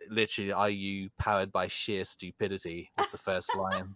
literally, "Are you powered by sheer stupidity?" was the first line,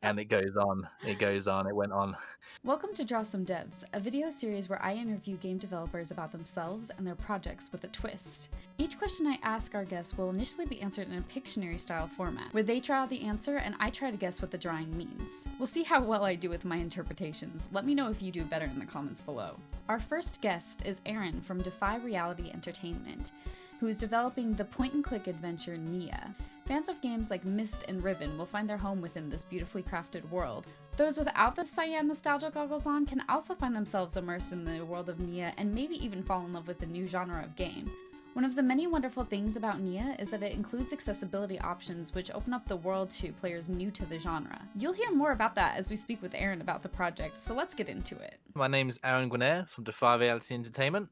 and it goes on, it went on. Welcome to Drawesome Devs, a video series where I interview game developers about themselves and their projects with a twist. Each question I ask our guests will initially be answered in a Pictionary-style format, where they draw the answer and I try to guess what the drawing means. We'll see how well I do with my interpretations. Let me know if you do better in the comments below. Our first guest is Aaron from Defy Reality Entertainment, who is developing the point-and-click adventure Nia. Fans of games like Myst and Riven will find their home within this beautifully crafted world. Those without the cyan nostalgia goggles on can also find themselves immersed in the world of Nia and maybe even fall in love with the new genre of game. One of the many wonderful things about Nia is that it includes accessibility options which open up the world to players new to the genre. You'll hear more about that as we speak with Aaron about the project, so let's get into it. My name is Aaron Guinair from Defy Reality Entertainment,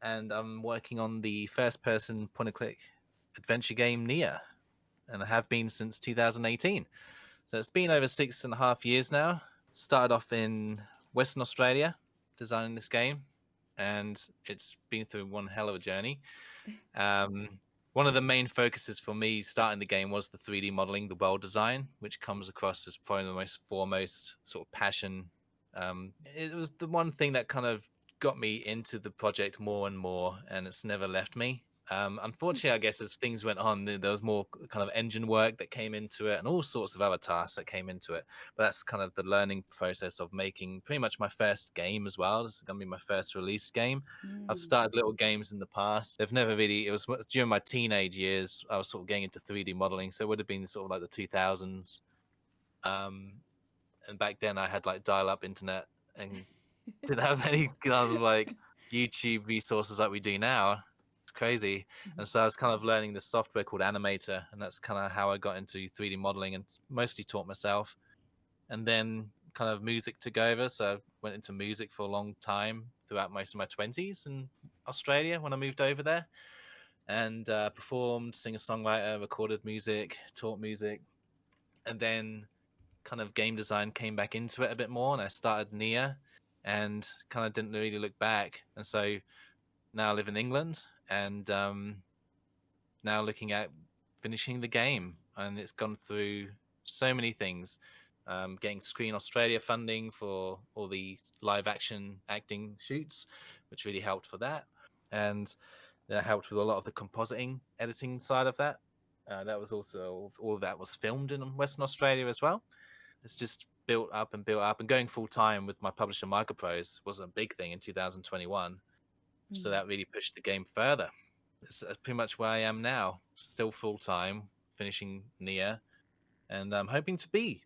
and I'm working on the first-person point-and-click adventure game Nia, and I have been since 2018. So it's been over 6.5 years now. Started off in Western Australia designing this game, and it's been through one hell of a journey. One of the main focuses for me starting the game was the 3D modeling, the world design, which comes across as probably the most foremost sort of passion. It was the one thing that kind of got me into the project more and more, and it's never left me. Unfortunately, I guess as things went on, there was more kind of engine work that came into it and all sorts of other tasks that came into it. But that's kind of the learning process of making pretty much my first game as well. This is going to be my first release game. I've started little games in the past. They've never really, it was during my teenage years, I was sort of getting into 3D modeling. So it would have been sort of like the 2000s. And back then I had like dial-up internet and didn't have any kind of like YouTube resources like we do now. Crazy. And so I was kind of learning this software called Animator, and that's kind of how I got into 3D modeling and mostly taught myself. And then kind of music took over, so I went into music for a long time throughout most of my 20s in Australia when I moved over there, and performed, singer-songwriter, recorded music, taught music, and then kind of game design came back into it a bit more, and I started Nia and kind of didn't really look back. And so now I live in England, and now looking at finishing the game, and it's gone through so many things. Getting Screen Australia funding for all the live action acting shoots, which really helped for that, and that helped with a lot of the compositing editing side of that. That was also, all of that was filmed in Western Australia as well. It's just built up, and going full time with my publisher Microprose was a big thing in 2021. So that really pushed the game further. It's pretty much where I am now, still full time, finishing Nia, and I'm hoping to be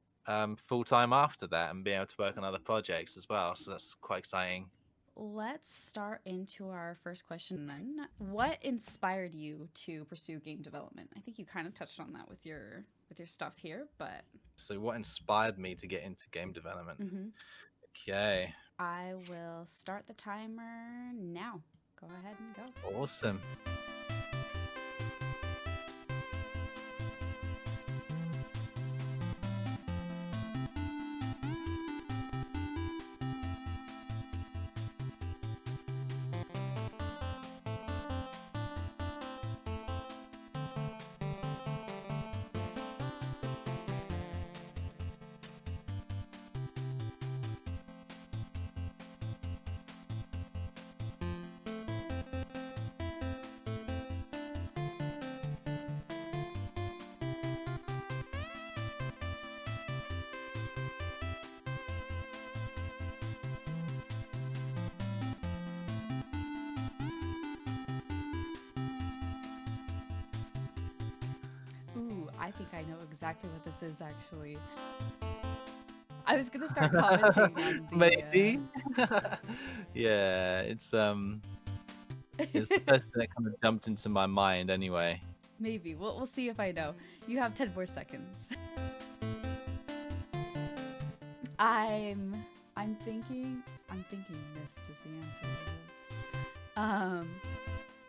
full time after that and be able to work on other projects as well. So that's quite exciting. Let's start into our first question then. What inspired you to pursue game development? I think you kind of touched on that with your stuff here, but So what inspired me to get into game development? Okay. I will start the timer now. Go ahead and go. Awesome. Ooh, I think I know exactly what this is actually. I was gonna start commenting on the Maybe. Yeah, it's the first thing that kind of jumped into my mind anyway. Maybe we'll see if I know. You have 10 more seconds. I'm thinking Myst is the answer to this.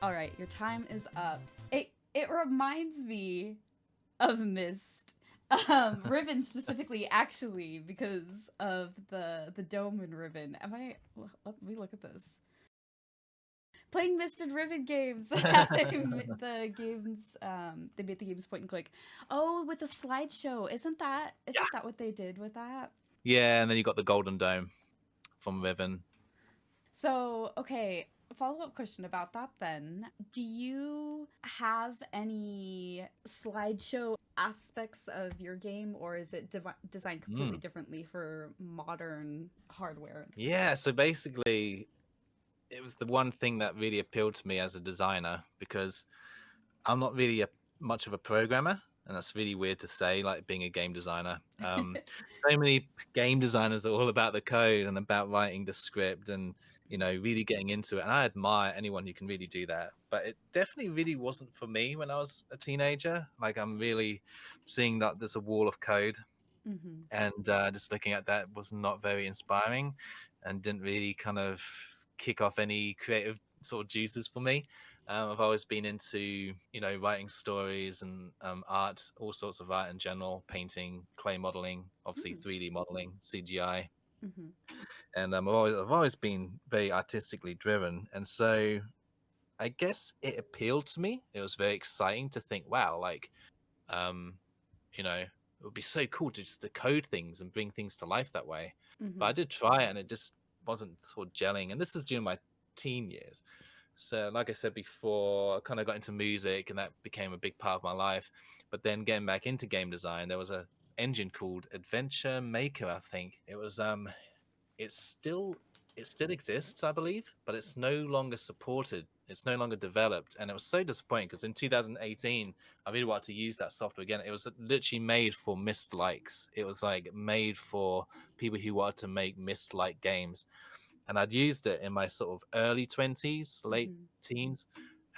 All right, your time is up. It reminds me of Myst. Riven specifically, actually, because of the dome in Riven. Let me look at this. Playing Mist and Ribbon games. The games, they made the games point and click. Oh, with the slideshow. Yeah. Isn't that what they did with that? Yeah, and then you got the Golden Dome from Riven. So, okay, follow-up question about that then. Do you have any slideshow aspects of your game, or is it designed completely Mm. differently for modern hardware? Yeah, so basically, it was the one thing that really appealed to me as a designer because I'm not really much of a programmer, and that's really weird to say, like being a game designer. So many game designers are all about the code and about writing the script and really getting into it. And I admire anyone who can really do that. But it definitely really wasn't for me when I was a teenager. Like I'm really seeing that there's a wall of code, Mm-hmm. and just looking at that was not very inspiring, and didn't really kind of kick off any creative sort of juices for me. I've always been into writing stories and art, all sorts of art in general, painting, clay modeling, obviously 3D modeling, CGI, Mm-hmm. and I've always been very artistically driven, and so I guess it appealed to me. It was very exciting to think, wow, like um, it would be so cool to just to code things and bring things to life that way. But Mm-hmm. I did try it and it just wasn't sort of gelling. And this is during my teen years. So, like I said before, I kind of got into music and that became a big part of my life. But then getting back into game design, there was a engine called Adventure Maker, I think. It's still it still exists, I believe, but it's no longer supported. It's no longer developed, and it was so disappointing because in 2018, I really wanted to use that software again. It was literally made for Myst likes. It was like made for people who wanted to make Myst like games, and I'd used it in my sort of early 20s, late Mm-hmm. teens,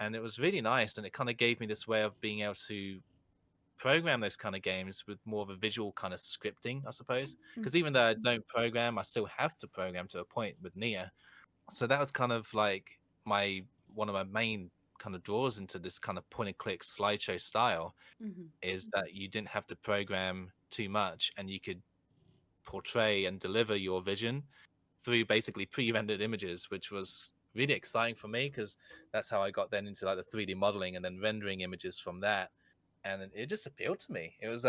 and it was really nice. And it kind of gave me this way of being able to program those kind of games with more of a visual kind of scripting, I suppose. Because even though I don't program, I still have to program to a point with Nia. So that was kind of like my one of my main kind of draws into this kind of point and click slideshow style Mm-hmm. is that you didn't have to program too much and you could portray and deliver your vision through basically pre-rendered images, which was really exciting for me because that's how I got then into like the 3D modeling and then rendering images from that, and it just appealed to me. It was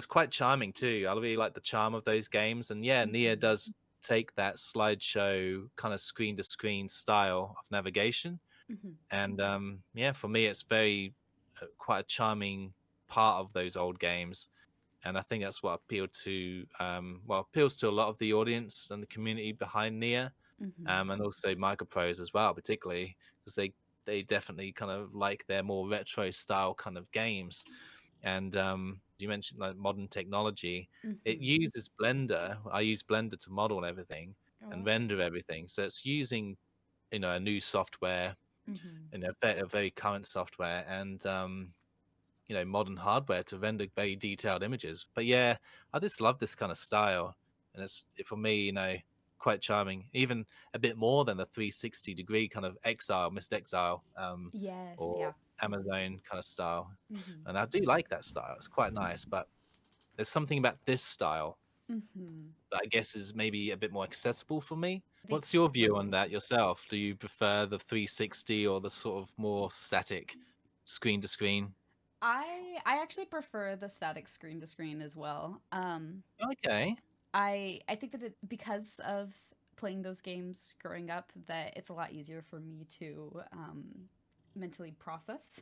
quite charming too. I really like the charm of those games, and yeah, Nia Mm-hmm. does take that slideshow kind of screen to screen style of navigation, Mm-hmm. and yeah, for me, it's very quite a charming part of those old games, and I think that's what appealed to appeals to a lot of the audience and the community behind Nia, Mm-hmm. and also micropros as well, particularly because they definitely kind of like their more retro style kind of games. And you mentioned like modern technology. It Mm-hmm. uses Blender. I use Blender to model everything Oh, and awesome. render everything. So it's using a new software, Mm-hmm. a very current software, and modern hardware to render very detailed images. But yeah, I just love this kind of style, and it's for me, quite charming. Even a bit more than the 360-degree kind of exile, missed exile, Yes, or yeah. Amazon kind of style. Mm-hmm. And I do like that style. It's quite nice, but there's something about this style Mm-hmm. that I guess is maybe a bit more accessible for me. I think What's your for view on me, that yourself? Do you prefer the 360 or the sort of more static screen to screen? I actually prefer the static screen to screen as well. Okay. I think that because of playing those games growing up, that it's a lot easier for me to mentally process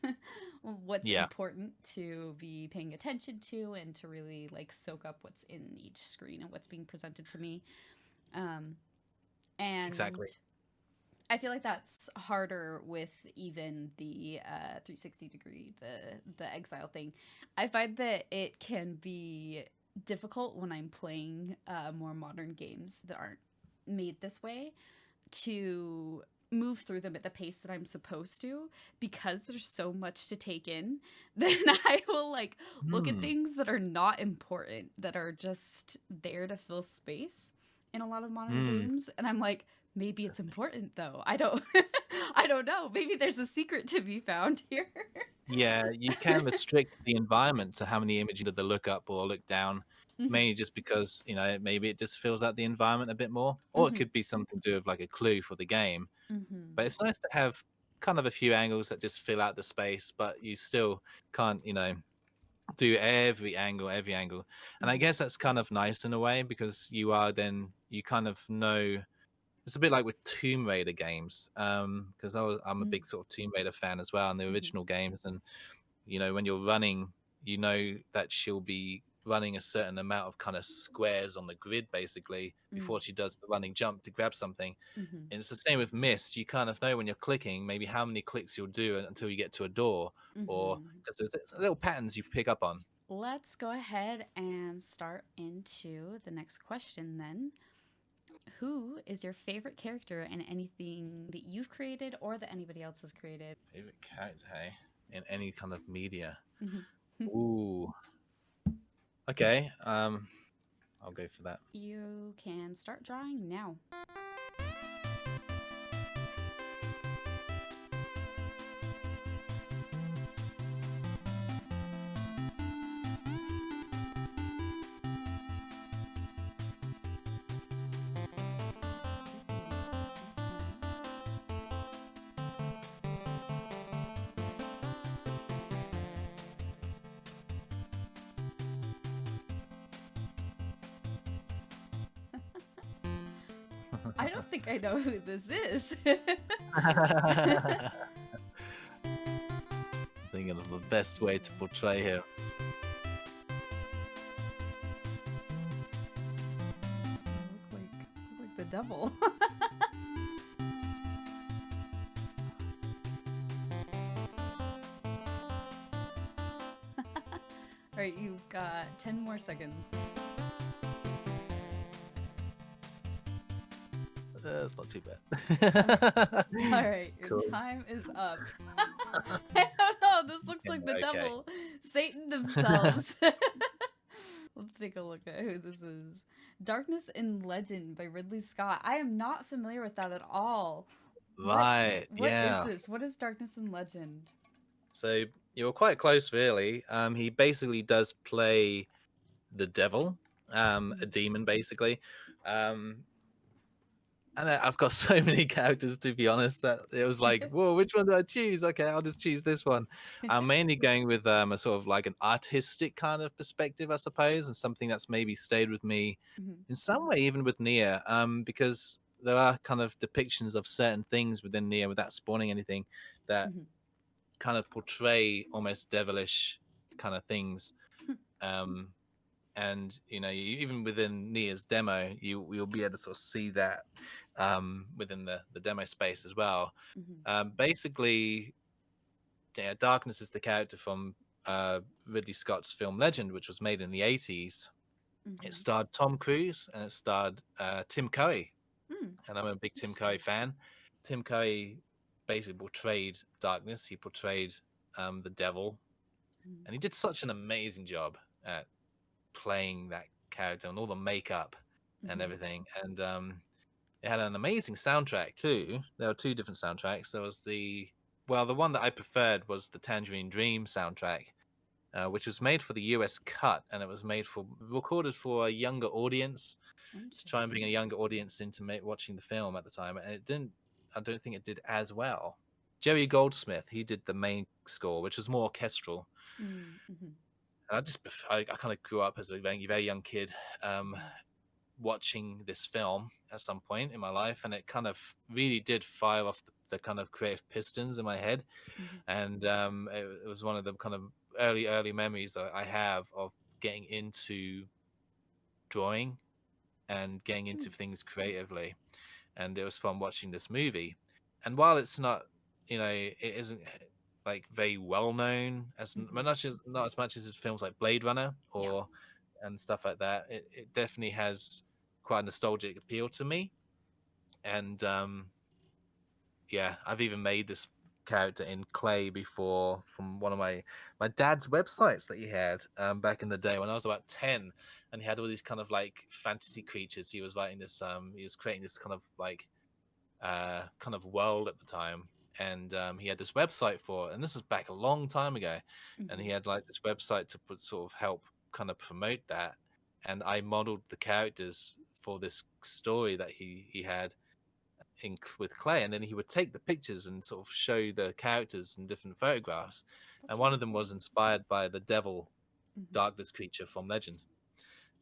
what's Yeah, important to be paying attention to and to really like soak up what's in each screen and what's being presented to me. Um, and exactly. I feel like that's harder with even the 360 degree, the exile thing. I find that it can be difficult when I'm playing more modern games that aren't made this way to move through them at the pace that I'm supposed to because there's so much to take in. Then I will like look at Hmm. things that are not important that are just there to fill space in a lot of modern Hmm. games, and I'm like, maybe it's important though. I don't I don't know. Maybe there's a secret to be found here. Yeah, you can restrict the environment to how many images to look up or look down. Mhm. mainly just because maybe it just fills out the environment a bit more, or it Mhm. could be something to do with like a clue for the game. Mhm. But it's nice to have kind of a few angles that just fill out the space, but you still can't do every angle. And I Mhm. guess that's kind of nice in a way because you kind of know. It's a bit like with Tomb Raider games, because I'm a Mm. big sort of Tomb Raider fan as well, and the Mhm. original games. And when you're running, you know that she'll be running a certain amount of kind of squares on the grid basically Mm. before she does the running jump to grab something. Mhm. And it's the same with Mist. You kind of know when you're clicking maybe how many clicks you'll do until you get to a door, or Mhm. because there's little patterns you pick up on. Let's go ahead and start into the next question then. Who is your favorite character in anything that you've created or that anybody else has created? Favorite character, hey, in any kind of media. Mhm. Ooh, okay. I'll go for that. You can start drawing now. I don't think I know who this is. Thinking of the best way to portray her. Look like the devil. All right, you've got 10 more seconds. That's not too Okay. bad. All right, your Cool. time is up. I don't know. This looks like the Okay. devil, Satan themselves. Let's take a look at who this is. Darkness in Legend by Ridley Scott. I am not familiar with that at all. What Right. what is Yeah. this? What is Darkness in Legend? So you were quite close, really. He basically does play the devil, a demon, basically. Um, and I've got so many characters, to be honest, that it was like, whoa, which one do I choose? Okay, I'll just choose this one. I'm mainly going with a sort of like an artistic kind of perspective, I suppose, and something that's maybe stayed with me Mhm. in some way, even with Nia, because there are kind of depictions of certain things within Nia without spawning anything that Mhm. kind of portray almost devilish kind of things. Um, and even within Nia's demo, you'll be able to sort of see that within the demo space as well. Mhm. Basically, yeah, Darkness is the character from Ridley Scott's film Legend, which was made in the 80s. It Mhm. starred Tom Cruise and it starred Tim Curry, Mm. and I'm a big Tim Curry Interesting. fan. Tim Curry basically portrayed Darkness. He portrayed the devil, Mhm. and he did such an amazing job at playing that character and all the makeup and Mhm. everything. And it had an amazing soundtrack too. There were two different soundtracks. There was the one that I preferred was the Tangerine Dream soundtrack, which was made for the US cut, and it was recorded for a younger audience to try and bring a Interesting. younger audience into watching the film at the time, and it didn't. I don't think it did as well. Jerry Goldsmith, he did the main score, which was more orchestral. Mm. Mhm. And I kind of grew up as a very young kid, um, Mhm. watching this film at some point in my life, and it kind of really did fire off the kind of creative pistons in my head. Mhm. And it was one of the kind of early memories that I have of getting into drawing and getting into Mm. things creatively. And it was fun watching this movie. And while it's not, it isn't like very well known Mhm. not as much as his films like Blade Runner Yeah. or and stuff like that. It definitely has quite a nostalgic appeal to me. And yeah, I've even made this character in clay before from one of my dad's websites that he had back in the day when I was about 10, and he had all these kind of like fantasy creatures. He was writing this he was creating this kind of like kind of world at the time, and he had this website for it, and this is back a long time ago, and he Mhm. had like this website to put sort of help kind of promote that. and I modeled the characters for this story that he had with clay, and then he would take the pictures and sort of show the characters in different photographs. That's And one really of them cool. was inspired by the devil, Mhm. darkness creature from Legend.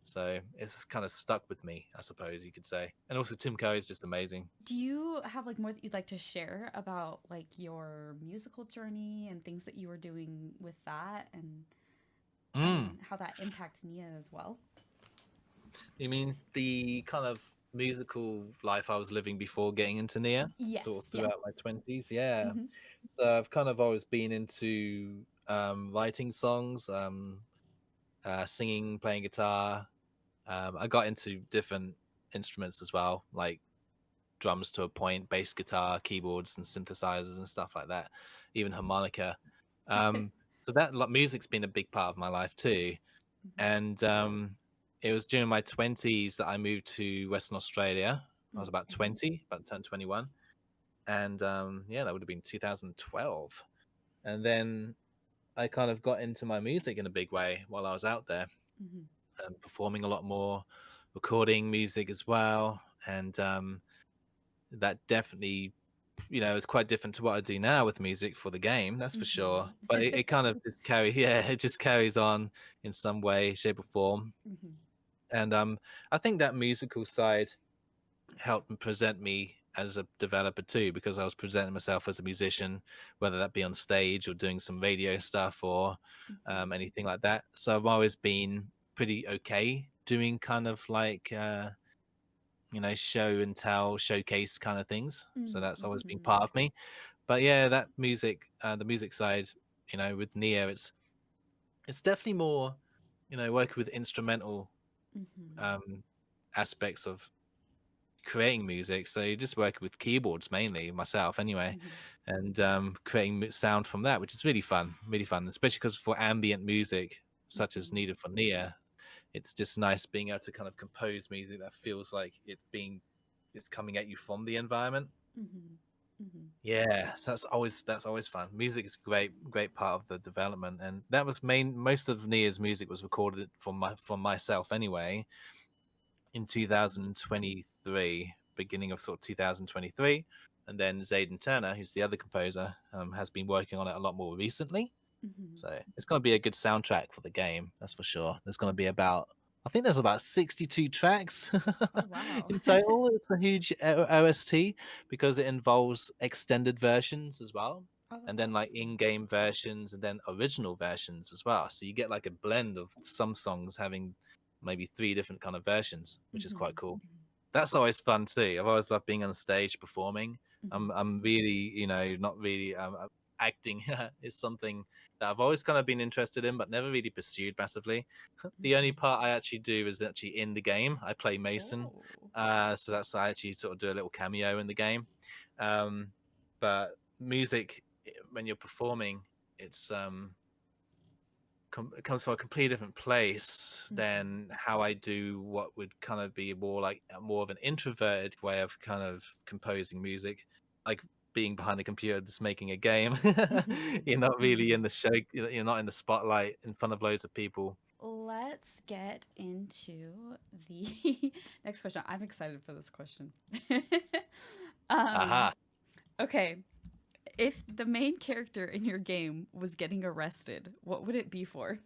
So it's kind of stuck with me, I suppose you could say. And also Tim Curry is just amazing. Do you have like more that you'd like to share about like your musical journey and things that you were doing with that Mm. and how that impacted Nia as well? You mean the kind of musical life I was living before getting into Nia, sort of Yes, yeah. throughout my 20s? Yeah. Mhm. So I've kind of always been into writing songs, singing, playing guitar. I got into different instruments as well, like drums to a point, bass guitar, keyboards, and synthesizers and stuff like that, even harmonica. So that music's been a big part of my life too. Mhm. And it was during my 20s that I moved to Western Australia. I was about Mhm. 20, about to turn 21. And yeah, that would have been 2012. And then I kind of got into my music in a big way while I was out there, Mhm. performing a lot more, recording music as well. And that definitely, is quite different to what I do now with music for the game, that's for sure. Mhm. But it kind of just yeah, it just carries on in some way, shape, or form. Mhm. And I think that musical side helped present me as a developer too, because I was presenting myself as a musician, whether that be on stage or doing some radio stuff or Mhm. anything like that. So I've always been pretty okay doing kind of like show and tell, showcase kind of things. So that's always been Mhm. part of me. But yeah, that music, the music side, with Neo, it's definitely more, working with instrumental Mhm. um, aspects of creating music. So you just work with keyboards mainly, myself anyway, Mhm. and creating sound from that, which is really fun, especially because for ambient music, such as Mhm. needed for Nia, it's just nice being able to kind of compose music that feels like it's coming at you from the environment. Mhm. Mhm. Yeah, so that's always fun. Music is a great part of the development, and that was most of Nia's music was recorded from myself anyway in 2023, beginning of sort of 2023, and then Zayden Turner, who's the other composer, has been working on it a lot more recently. Mhm. So it's going to be a good soundtrack for the game, that's for sure. There's going to be I think there's about 62 tracks Oh wow. in total. It's a huge OST because it involves extended versions as well, Oh, and that's then like awesome. in-game versions and then original versions as well. So you get like a blend of some songs having maybe three different kind of versions, which is quite Mhm. cool. Mhm. That's always fun too. I've always loved being on stage performing. Mhm. I'm really, not really acting is something that I've always kind of been interested in, but never really pursued massively. The only Mhm. part I actually do is actually in the game. I play Mason, Oh. so that's I actually sort of do a little cameo in the game. Um, but music, when you're performing, it's it comes from a completely different place Mhm. than how I do what would kind of be more of an introverted way of kind of composing music, like being behind a computer just making a game. Mhm. You're not really in Mhm. the show. You're not in the spotlight in front of loads of people. Let's get into the next question. I'm excited for this question. um, Aha. okay. If the main character in your game was getting arrested, what would it be for?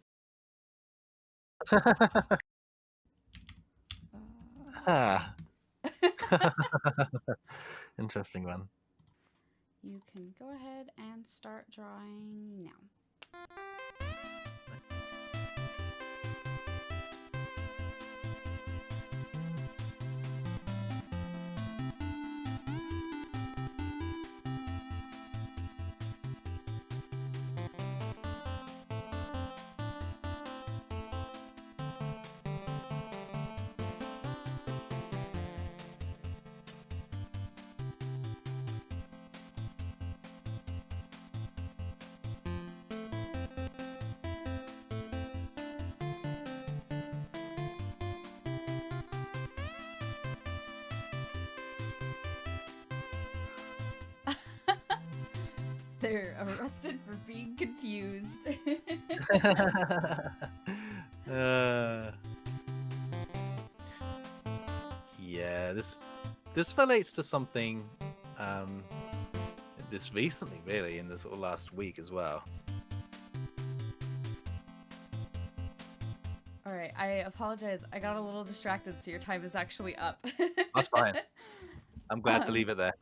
Ah. Interesting one. You can go ahead and start drawing now. They're arrested for being confused. uh, yeah, this relates to something um, this recently, really, in the sort of last week as well. All right, I apologize. I got a little distracted, so your time is actually up. That's fine. I'm glad to Um, leave it there.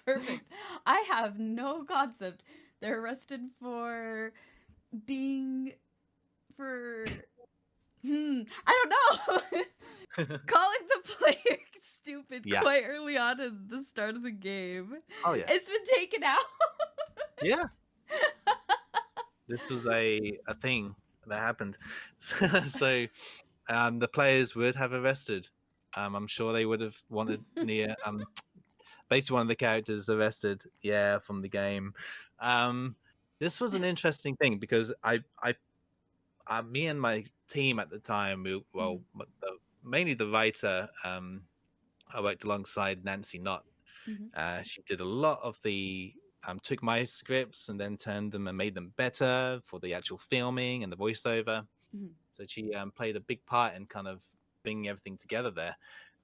Perfect. I have no concept. They're arrested for being for I don't know. Calling the player stupid Yeah. quite early on in the start of the game. Oh yeah. It's been taken out. Yeah. This was a thing that happened. So the players would have arrested. I'm sure they would have wanted Nia. Basically, one of the characters arrested. Yeah, from the game. This was an interesting thing because me and my team at the time, Mhm, mainly the writer. I worked alongside Nancy Knott. mhm, She did a lot of the took my scripts and then turned them and made them better for the actual filming and the voiceover. mhm, So she played a big part in kind of bringing everything together there.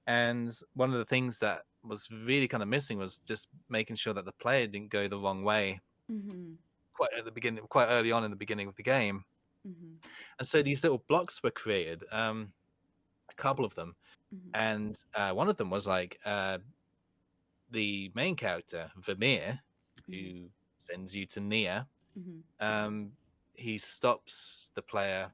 And one of the things that was really kind of missing was just making sure that the player didn't go the wrong way mhm, quite at the beginning, quite early on in the beginning of the game. mhm, And so these little blocks were created, a couple of them, mhm, and one of them was like the main character Vermeer, mhm, who sends you to Nia. mhm, Um, he stops the player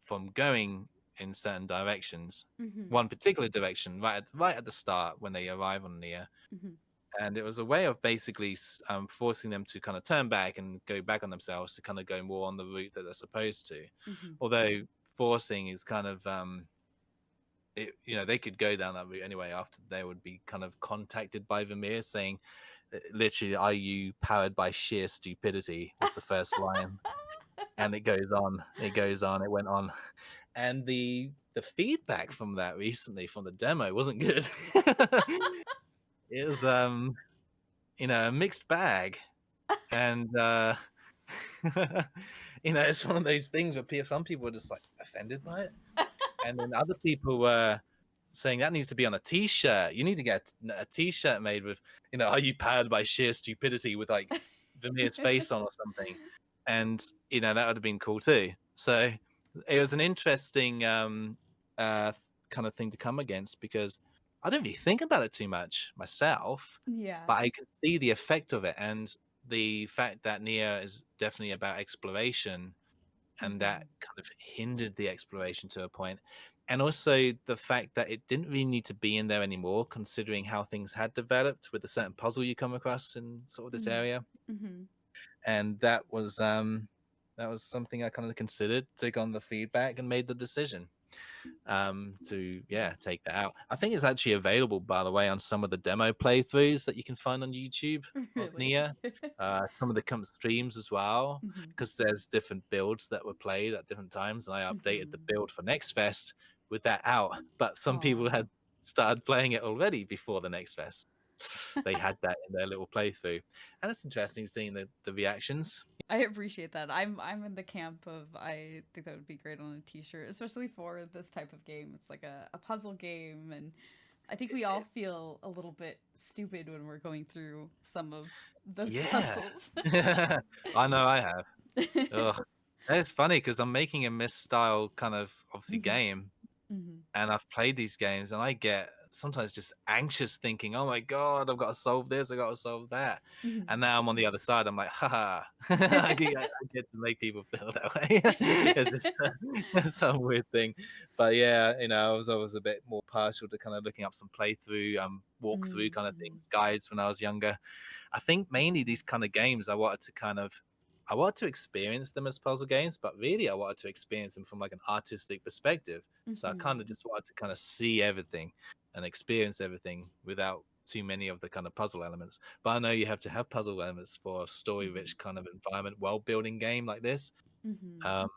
from going in certain directions. mhm, One particular direction, right at the start when they arrive on Nia, mhm, and it was a way of basically forcing them to kind of turn back and go back on themselves to kind of go more on the route that they're supposed to. mhm. Although forcing is kind of they could go down that route anyway after they would be kind of contacted by Vermeer saying literally, "Are you powered by sheer stupidity?" was the first line, and it went on, and the feedback from that recently from the demo wasn't good. It was a mixed bag, and it's one of those things where some people were just like offended by it, and then other people were saying that needs to be on a t-shirt. You need to get a t-shirt made with, are you powered by sheer stupidity with like Vermeer's face on or something? And that would have been cool too. So it was an interesting kind of thing to come against because I didn't really think about it too much myself, Yeah. but I could see the effect of it and the fact that Nia is definitely about exploration and that Mhm, kind of hindered the exploration to a point. And also the fact that it didn't really need to be in there anymore, considering how things had developed with a certain puzzle you come across in sort of this mhm, area. mhm, And that was something I kind of considered, took on the feedback, and made the decision to take that out. I think it's actually available, by the way, on some of the demo playthroughs that you can find on YouTube of Really? Nia. Some of the streams as well, Mhm, because there's different builds that were played at different times, and I updated the mhm. build for Next Fest with that out. But some people Aw. had started playing it already before the Next Fest. They had that in their little playthrough, and it's interesting seeing the reactions. I appreciate that. I'm in the camp of I think that would be great on a t-shirt, especially for this type of game. It's like a puzzle game, and I think we all feel a little bit stupid when we're going through some of those Yeah, puzzles. I know I have. Ugh. It's funny because I'm making a Myst style kind of obviously Mhm, game, mhm, and I've played these games, and I get sometimes just anxious thinking, "Oh my god, I've got to solve this, I got to solve that," mhm. and now I'm on the other side. I'm like, "Haha, I get to make people feel that way." It's just some weird thing, but yeah, I was always a bit more partial to kind of looking up some playthrough, walkthrough kind of Mhm, things, guides when I was younger. I think mainly these kind of games I wanted to experience them as puzzle games, but really I wanted to experience them from like an artistic perspective. So I kind mhm, of just wanted to kind of see everything and experience everything without too many of the kind of puzzle elements. But I know you have to have puzzle elements for a mhm, story-rich kind of environment, world-building game like this. mhm, Um,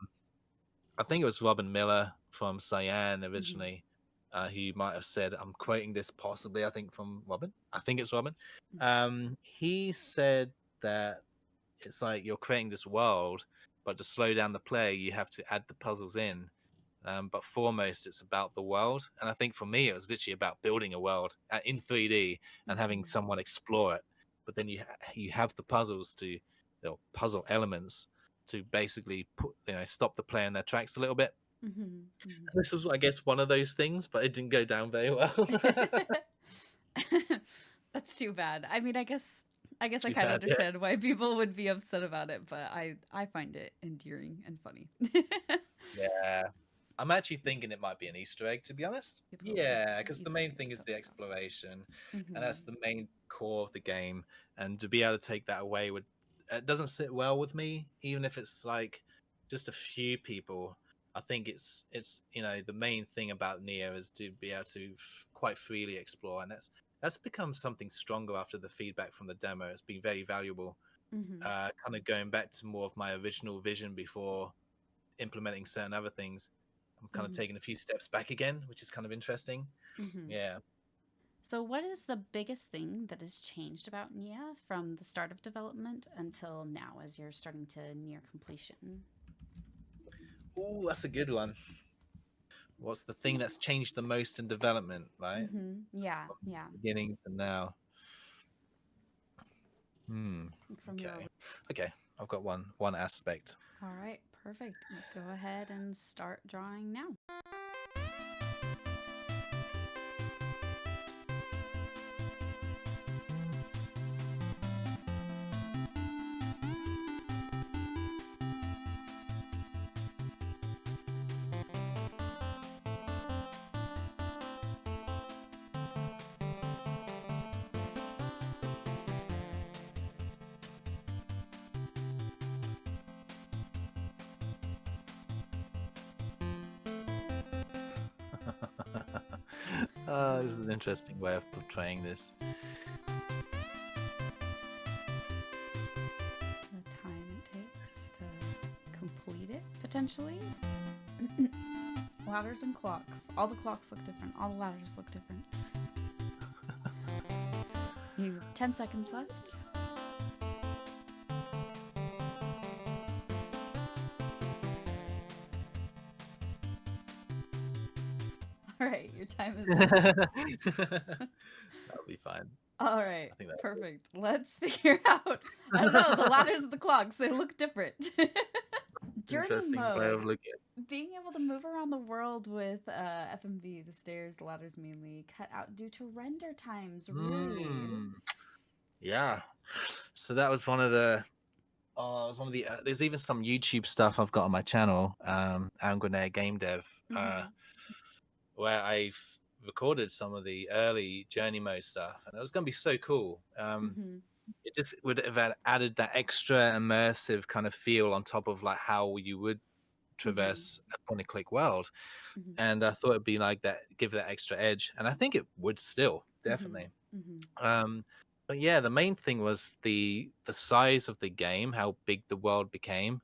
I think it was Robin Miller from Cyan mhm, originally. He might have said, I'm quoting this possibly, I think from Robin. I think it's Robin. mhm, He said that it's like you're creating this world, but to slow down the play, you have to add the puzzles in. But foremost, it's about the world. And I think for me, it was literally about building a world in 3D and having someone explore it. But then you have the puzzles puzzle elements to basically stop the player in their tracks a little bit. This was, I guess, one of those things, but it didn't go down very well. That's too bad. I mean, I guess I kind of bad, yeah. understand why people would be upset about it, but I find it endearing and funny. Yeah. I'm actually thinking it might be an Easter egg, to be honest. Yeah, because the main thing is the exploration, and that's the main core of the game. And to be able to take that away it doesn't sit well with me, even if it's like just a few people. I think it's the main thing about Neo is to be able to quite freely explore, and that's become something stronger after the feedback from the demo. It's been very valuable. Kind of going back to more of my original vision before implementing certain other things. I'm kind of taking a few steps back again, which is kind of interesting. Yeah. So what is the biggest thing that has changed about Nia from the start of development until now as you're starting to near completion? Oh, that's a good one. What's the thing that's changed the most in development, right? Yeah. Beginning to now. Okay. I've got one aspect. All right, perfect. Go ahead and start drawing now. This is an interesting way of portraying this. The time it takes to complete it, potentially. Ladders and clocks. All the clocks look different. All the ladders look different. You have 10 seconds left. All right, your time is up. That'll be fine. All right, perfect. Let's figure out. I don't know, the ladders and the clocks, they look different. Journey mode. Way of looking. Being able to move around the world with FMV, the stairs, the ladders mainly, cut out due to render times, really. Yeah. So that was one of the there's even some YouTube stuff I've got on my channel, Angrenair Game Dev, where I've recorded some of the early journey mode stuff, and it was going to be so cool. It just would have added that extra immersive kind of feel on top of like how you would traverse a point-and-click world, and I thought it'd be like that, give that extra edge, and I think it would still definitely. But yeah, the main thing was the size of the game, how big the world became,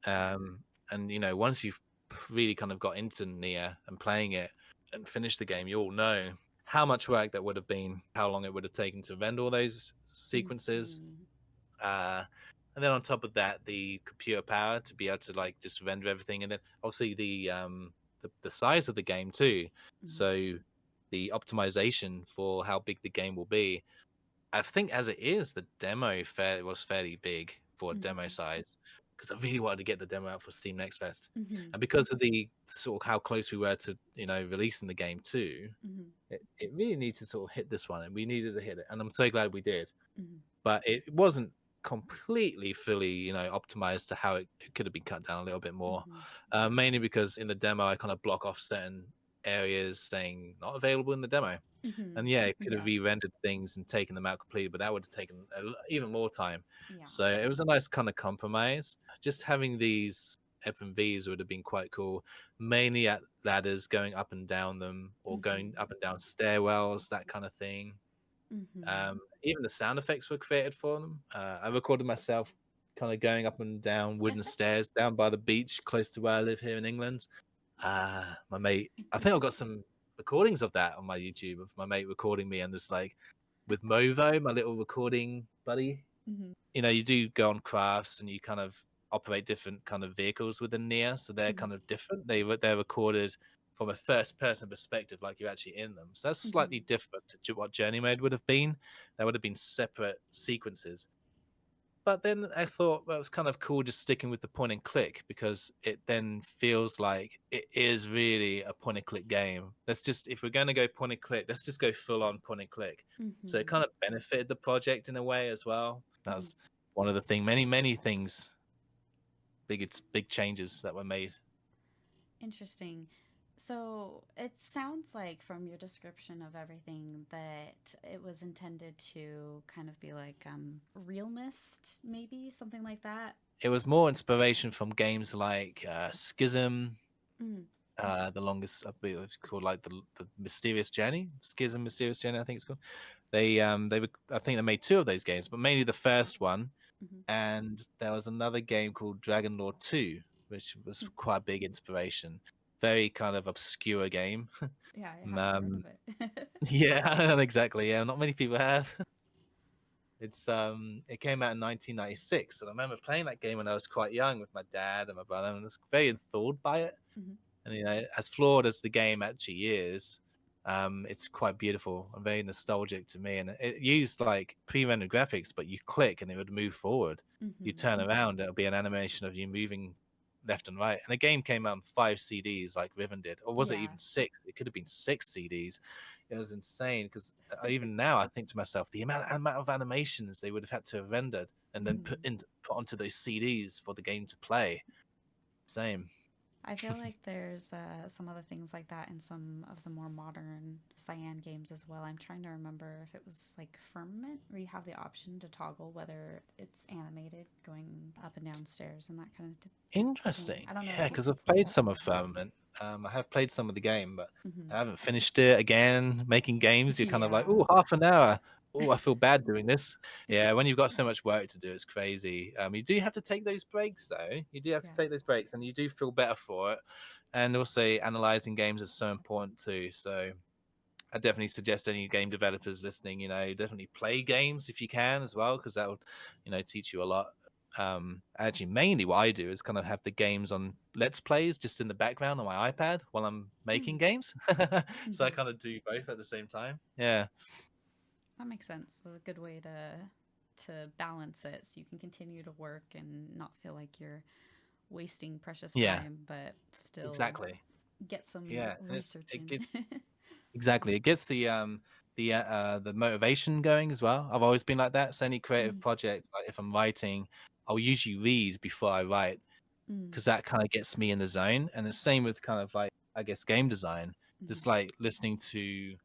and once you've really kind of got into Nia and playing it and finished the game, you all know how much work that would have been, how long it would have taken to render all those sequences, and then on top of that, the computer power to be able to like just render everything, and then obviously the size of the game too. So the optimization for how big the game will be. I think as it is, the demo was fairly big for a demo size, because I really wanted to get the demo out for Steam Next Fest, and because of the sort of how close we were to releasing the game too, it really needed to sort of hit this one, and we needed to hit it, and I'm so glad we did. But it wasn't completely fully optimized to how it could have been cut down a little bit more, mainly because in the demo I kind of block off certain areas saying not available in the demo. And yeah, it could have re-rendered things and taken them out completely, but that would have taken even more time. So it was a nice kind of compromise. Just having these FMVs would have been quite cool, mainly at ladders, going up and down them, or going up and down stairwells, that kind of thing. Even the sound effects were created for them. I recorded myself kind of going up and down wooden stairs down by the beach close to where I live here in England. My mate, I think I've got some recordings of that on my YouTube of my mate recording me, and just like with Movo, my little recording buddy. You do go on crafts and you kind of operate different kind of vehicles within Nier, so they're Mhm. kind of different. They're recorded from a first person perspective, like you're actually in them. So that's slightly Mhm. different to what journey mode would have been. There would have been separate sequences. But then I thought well, it was kind of cool just sticking with the point and click because it then feels like it is really a point and click game. Let's just, if we're going to go point and click, let's just go full on point and click. So it Mhm. kind of benefited the project in a way as well. That Mhm. was one of the thing, many things, big changes that were made. Interesting. So it sounds like from your description of everything that it was intended to kind of be like realist, maybe something like that. It was more inspiration from games like Schism, Mm. the longest, I believe it's called like the Mysterious Journey, Schism, Mysterious Journey, I think it's called. They were, I think they made two of those games, but mainly the first one. Mhm. And there was another game called Dragon Lord 2, which was Mm. quite a big inspiration. Very kind of obscure game. Yeah, I haven't heard of it. Yeah, exactly. Yeah, not many people have. It came out in 1996, and I remember playing that game when I was quite young with my dad and my brother, and I was very enthralled by it. Mhm. And as flawed as the game actually is, it's quite beautiful and very nostalgic to me. And it used like pre-rendered graphics, but you click and it would move forward. You Mhm. turn around, it'll be an animation of you moving left and right. And the game came out on 5 CDs, like Riven did, or was it Yeah. even six? It could have been 6 CDs. It was insane because even now I think to myself the amount of animations they would have had to have rendered and then Mhm. put onto those CDs for the game to play. Same. I feel like there's some other things like that in some of the more modern Cyan games as well. I'm trying to remember if it was like Firmament, where you have the option to toggle whether it's animated going up and down stairs and that kind of thing. Interesting. I don't know Yeah, if because you've I've played played it. some of Firmament. I have played some of the game, but Hmm. I haven't finished it. Again, making games, you're kind of like, Yeah. oh, half an hour. Oh, I feel bad doing this. Yeah, when you've got so much work to do, it's crazy. You do have to take those breaks, though. You do have to Yeah. take those breaks, and you do feel better for it. And also, analyzing games is so important too. So I definitely suggest any game developers listening, definitely play games if you can as well, because that would, teach you a lot. Actually, mainly what I do is kind of have the games on Let's Plays just in the background on my iPad while I'm making Mm. games. So I Hmm. kind of do both at the same time. Yeah. That makes sense. It's a good way to balance it so you can continue to work and not feel like you're wasting precious Yeah, time, but still exactly. get some Yeah. And research it in. gives exactly it gets the motivation going as well. I've always been like that. So any creative Mm. project, like if I'm writing, I'll usually read before I write Mm. because that kind of gets me in the zone. And the same with kind of like, I guess, game design, Mhm. just like listening to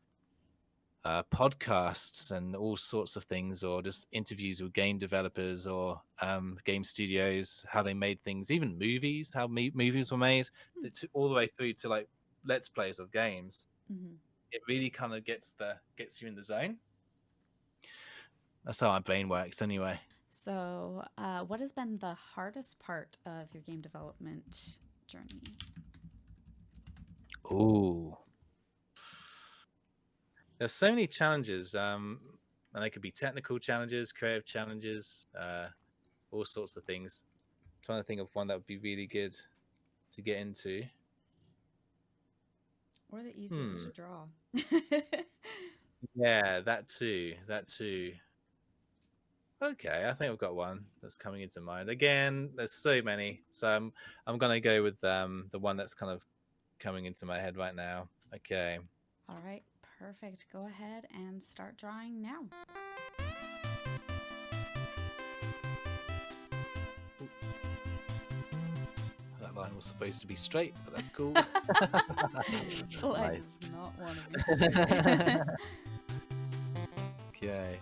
podcasts and all sorts of things, or just interviews with game developers or game studios, how they made things, even movies, how movies were made, Mm. all the way through to like let's plays of games. Mhm. It really kind of gets you in the zone. That's how my brain works, anyway. So, what has been the hardest part of your game development journey? Ooh, there's so many challenges, and they could be technical challenges, creative challenges, all sorts of things. I'm trying to think of one that would be really good to get into. Or the easiest to Hmm. draw? Yeah, that too. That too. Okay, I think I've got one that's coming into mind. Again, there's so many, so I'm gonna go with the one that's kind of coming into my head right now. Okay, All right, perfect. Go ahead and start drawing now. that line was supposed to be straight, but that's cool. Life Nice. does not want to be straight. Okay.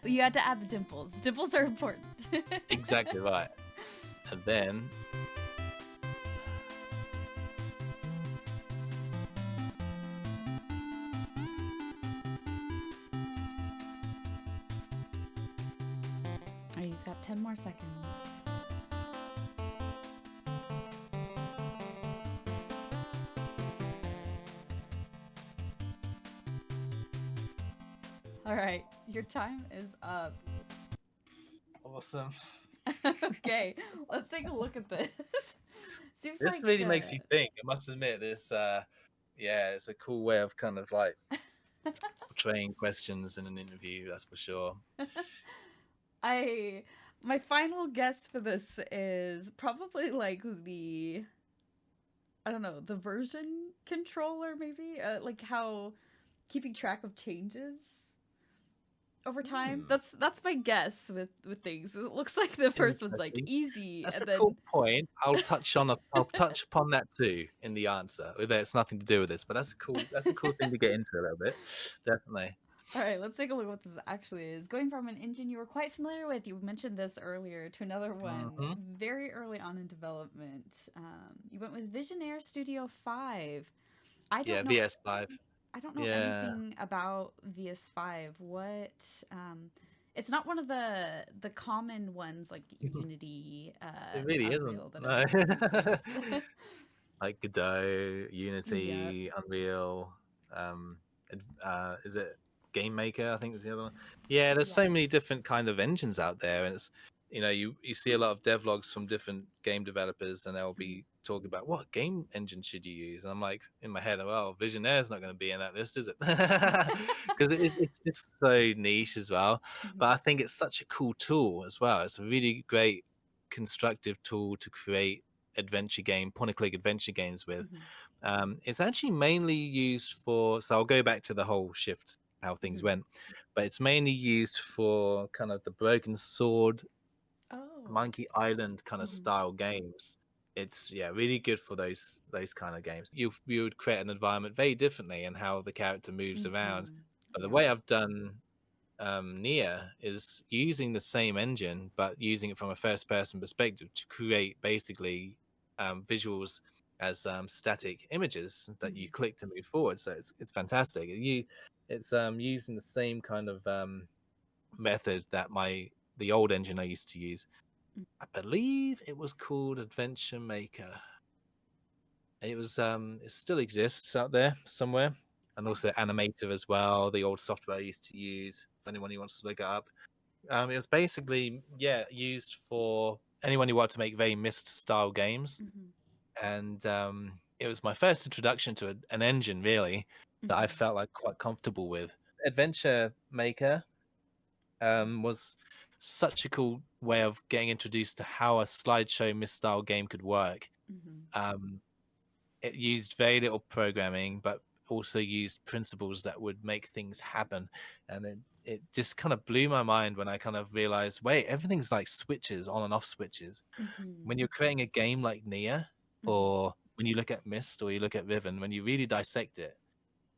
You had to add the dimples. Dimples are important. Exactly right. And then Oh, you've got 10 more seconds. All right, your time is up. Awesome. Okay, let's take a look at this. Seems This like really makes you think. I must admit, this, yeah, it's a cool way of kind of like portraying questions in an interview. That's for sure. My final guess for this is probably like the, I don't know, the version controller maybe, like how keeping track of changes over time. Hmm. That's my guess with things. It looks like the first one's like Interesting. easy, That's and a cool then point. I'll touch upon that too in the answer. Although it's nothing to do with this, but that's a cool thing to get into a little bit. Definitely. all right, let's take a look at what this actually is. Going from an engine you were quite familiar with, you mentioned this earlier, to another one Hmm. very early on in development. You went with Visionaire Studio 5. I Yeah, don't know. VS5. I don't know Yeah, anything about VS5. What? It's not one of the common ones like your Unity, it really isn't. Unreal that No. everybody uses. Like Godot, Yeah. Unity, Unreal. Is it Game Maker? I think is the other one. Yeah, there's Yeah. so many different kind of engines out there, and it's you see a lot of devlogs from different game developers, and they'll Mhm. be talking about what game engine should you use, and I'm like in my head, well, Visionaire's not going to be in that list, is it? Because it's just so niche as well. But Mhm. I think it's such a cool tool as well. It's a really great constructive tool to create point and click adventure games with. Mhm. It's actually mainly used for, so I'll go back to the whole shift, how things Mhm. went, but it's mainly used for kind of the Broken Sword, Oh. Monkey Island kind of Mhm. style games. It's really good for those kind of games. You would create an environment very differently and how the character moves around. Mhm. But the Yeah. way I've done Nia is using the same engine, but using it from a first person perspective to create basically visuals as static images that you Mhm. click to move forward. So it's fantastic. It's using the same kind of method that the old engine I used to use. I believe it was called Adventure Maker. It still exists out there somewhere. And also Animator as well, the old software I used to use, if anyone who wants to look it up. It was basically, used for anyone who wanted to make very Myst style games, Mhm. and it was my first introduction to an engine really that I Mhm. felt like quite comfortable with. Adventure Maker was such a cool way of getting introduced to how a slideshow Myst style game could work. Mhm. Um, it used very little programming, but also used principles that would make things happen. And it just kind of blew my mind when I kind of realized, wait, everything's like switches, on and off switches. Mhm. When you're creating a game like Nia, Mhm. or when you look at Myst or you look at Riven, when you really dissect it,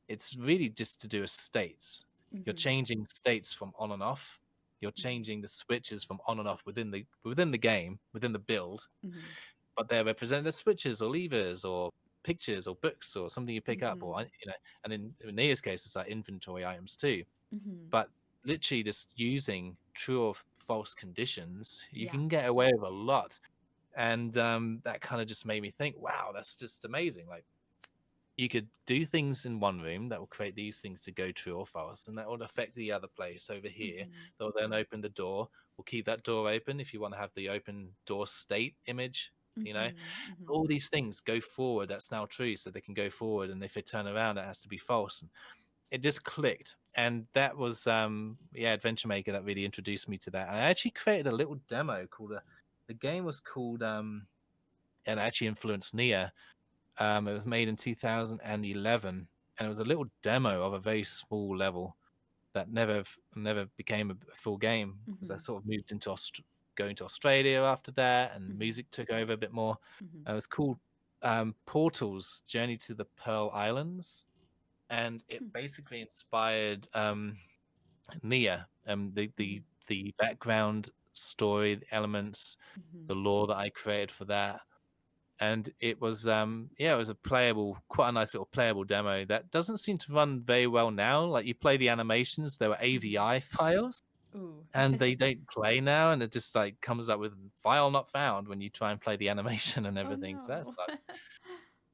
it's really just to do with states. You're Mhm. changing states from on and off. You're Mhm. changing the switches from on and off within the game, within the build, Mhm. but they're represented as switches or levers or pictures or books or something you pick up, or Mhm. and in Nia's case it's like inventory items too. Mhm. But literally just using true or false conditions, you Yeah. can get away with a lot. And that kind of just made me think, wow, that's just amazing. Like, you could do things in one room that will create these things to go true or false, and that will affect the other place over here. Mhm. They'll then open the door. We'll keep that door open if you want to have the open door state image. You know, Mhm. Mhm. all these things go forward. That's now true, so they can go forward. And if they turn around, it has to be false. And it just clicked, and that was Adventure Maker that really introduced me to that. I actually created a little demo called the game was called and actually influenced Nia. It was made in 2011, and it was a little demo of a very small level that never became a full game because I Mhm. sort of moved into going to Australia after that, and Mhm. music took over a bit more. Mhm. It was called Portal's Journey to the Pearl Islands, and it Hmm. basically inspired Nia. Mhm. The background story, the elements, the Mhm. lore that I created for that, and it was it was quite a nice little playable demo that doesn't seem to run very well now. Like, you play the animations, there were Mhm. AVI files, Ooh. and they don't play now, and it just like comes up with file not found when you try and play the animation and Oh everything. So that no. sucks.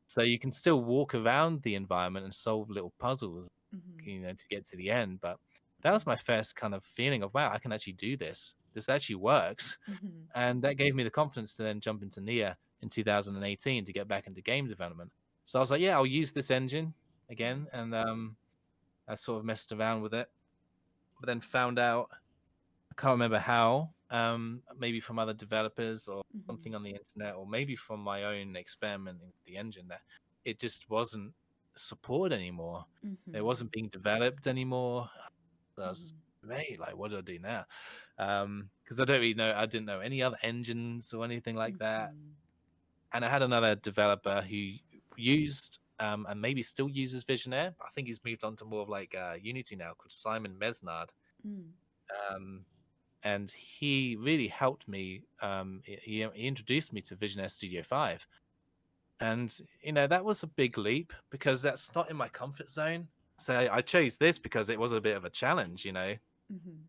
So you can still walk around the environment and solve little puzzles, Mhm. to get to the end. But that was my first kind of feeling of, wow, I can actually do this. This actually works. Mhm. And that gave me the confidence to then jump into Nia in 2018 to get back into game development. So I was like, yeah, I'll use this engine again. Mhm. And I sort of messed around with it, but then found out, I can't remember how, maybe from other developers or something Mhm. on the internet, or maybe from my own experimenting with the engine, that it just wasn't supported anymore. It wasn't Mhm. being developed anymore. So I was just, Mhm. mate, like, what do I do now? Because I didn't know any other engines or anything like that. Mhm. And I had another developer who used and maybe still uses Visionaire. I think he's moved on to more of like Unity now, called Simon Mesnard. Mm. Um, and he really helped me. He introduced me to Visionaire Studio 5. And, that was a big leap because that's not in my comfort zone. So I chose this because it was a bit of a challenge. Mhm.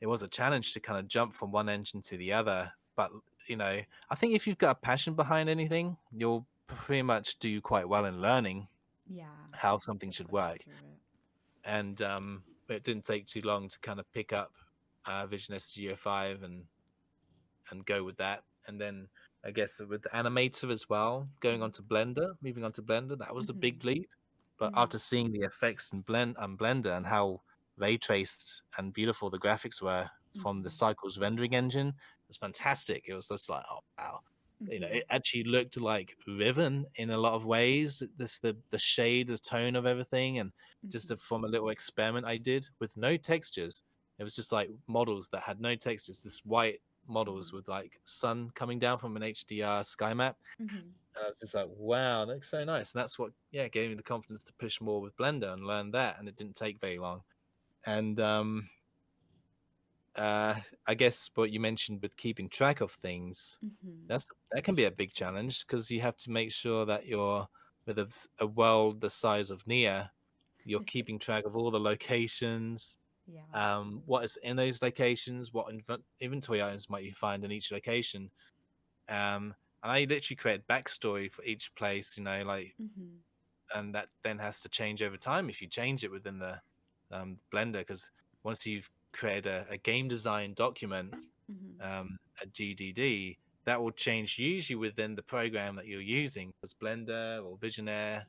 It was a challenge to kind of jump from one engine to the other. But, I think if you've got a passion behind anything, you'll pretty much do quite well in learning Yeah. how something To should push work. through it. And it didn't take too long to kind of pick up Visionaire Studio 5 and go with that. And then I guess with the animator as well, Mhm. moving on to Blender, that was a big Mhm. leap. But Mhm. after seeing the effects in Blender and how ray traced and beautiful the graphics were from the Mhm. Cycles rendering engine, it was fantastic. It was just like, oh wow. Mhm. It actually looked like Riven in a lot of ways. This the shade, the tone of everything, and just Mhm. from a little experiment I did with no textures. It was just like models that had no textures, this white models Mhm. with like sun coming down from an HDR sky map. Mhm. And I was just like, wow, that looks so nice. And that's what, yeah, gave me the confidence to push more with Blender and learn that. And it didn't take very long. And uh, I guess what you mentioned with keeping track of things, Mhm. that can be a big challenge because you have to make sure that you're with a world the size of Nia, you're keeping track of all the locations, Yeah. what is in those locations, what inventory items might you find in each location. And I literally create backstory for each place, like, Mhm. and that then has to change over time if you change it within the Blender, because once you've created a game design document, Mhm. a GDD, that will change usually within the program that you're using, as Blender or Visionaire.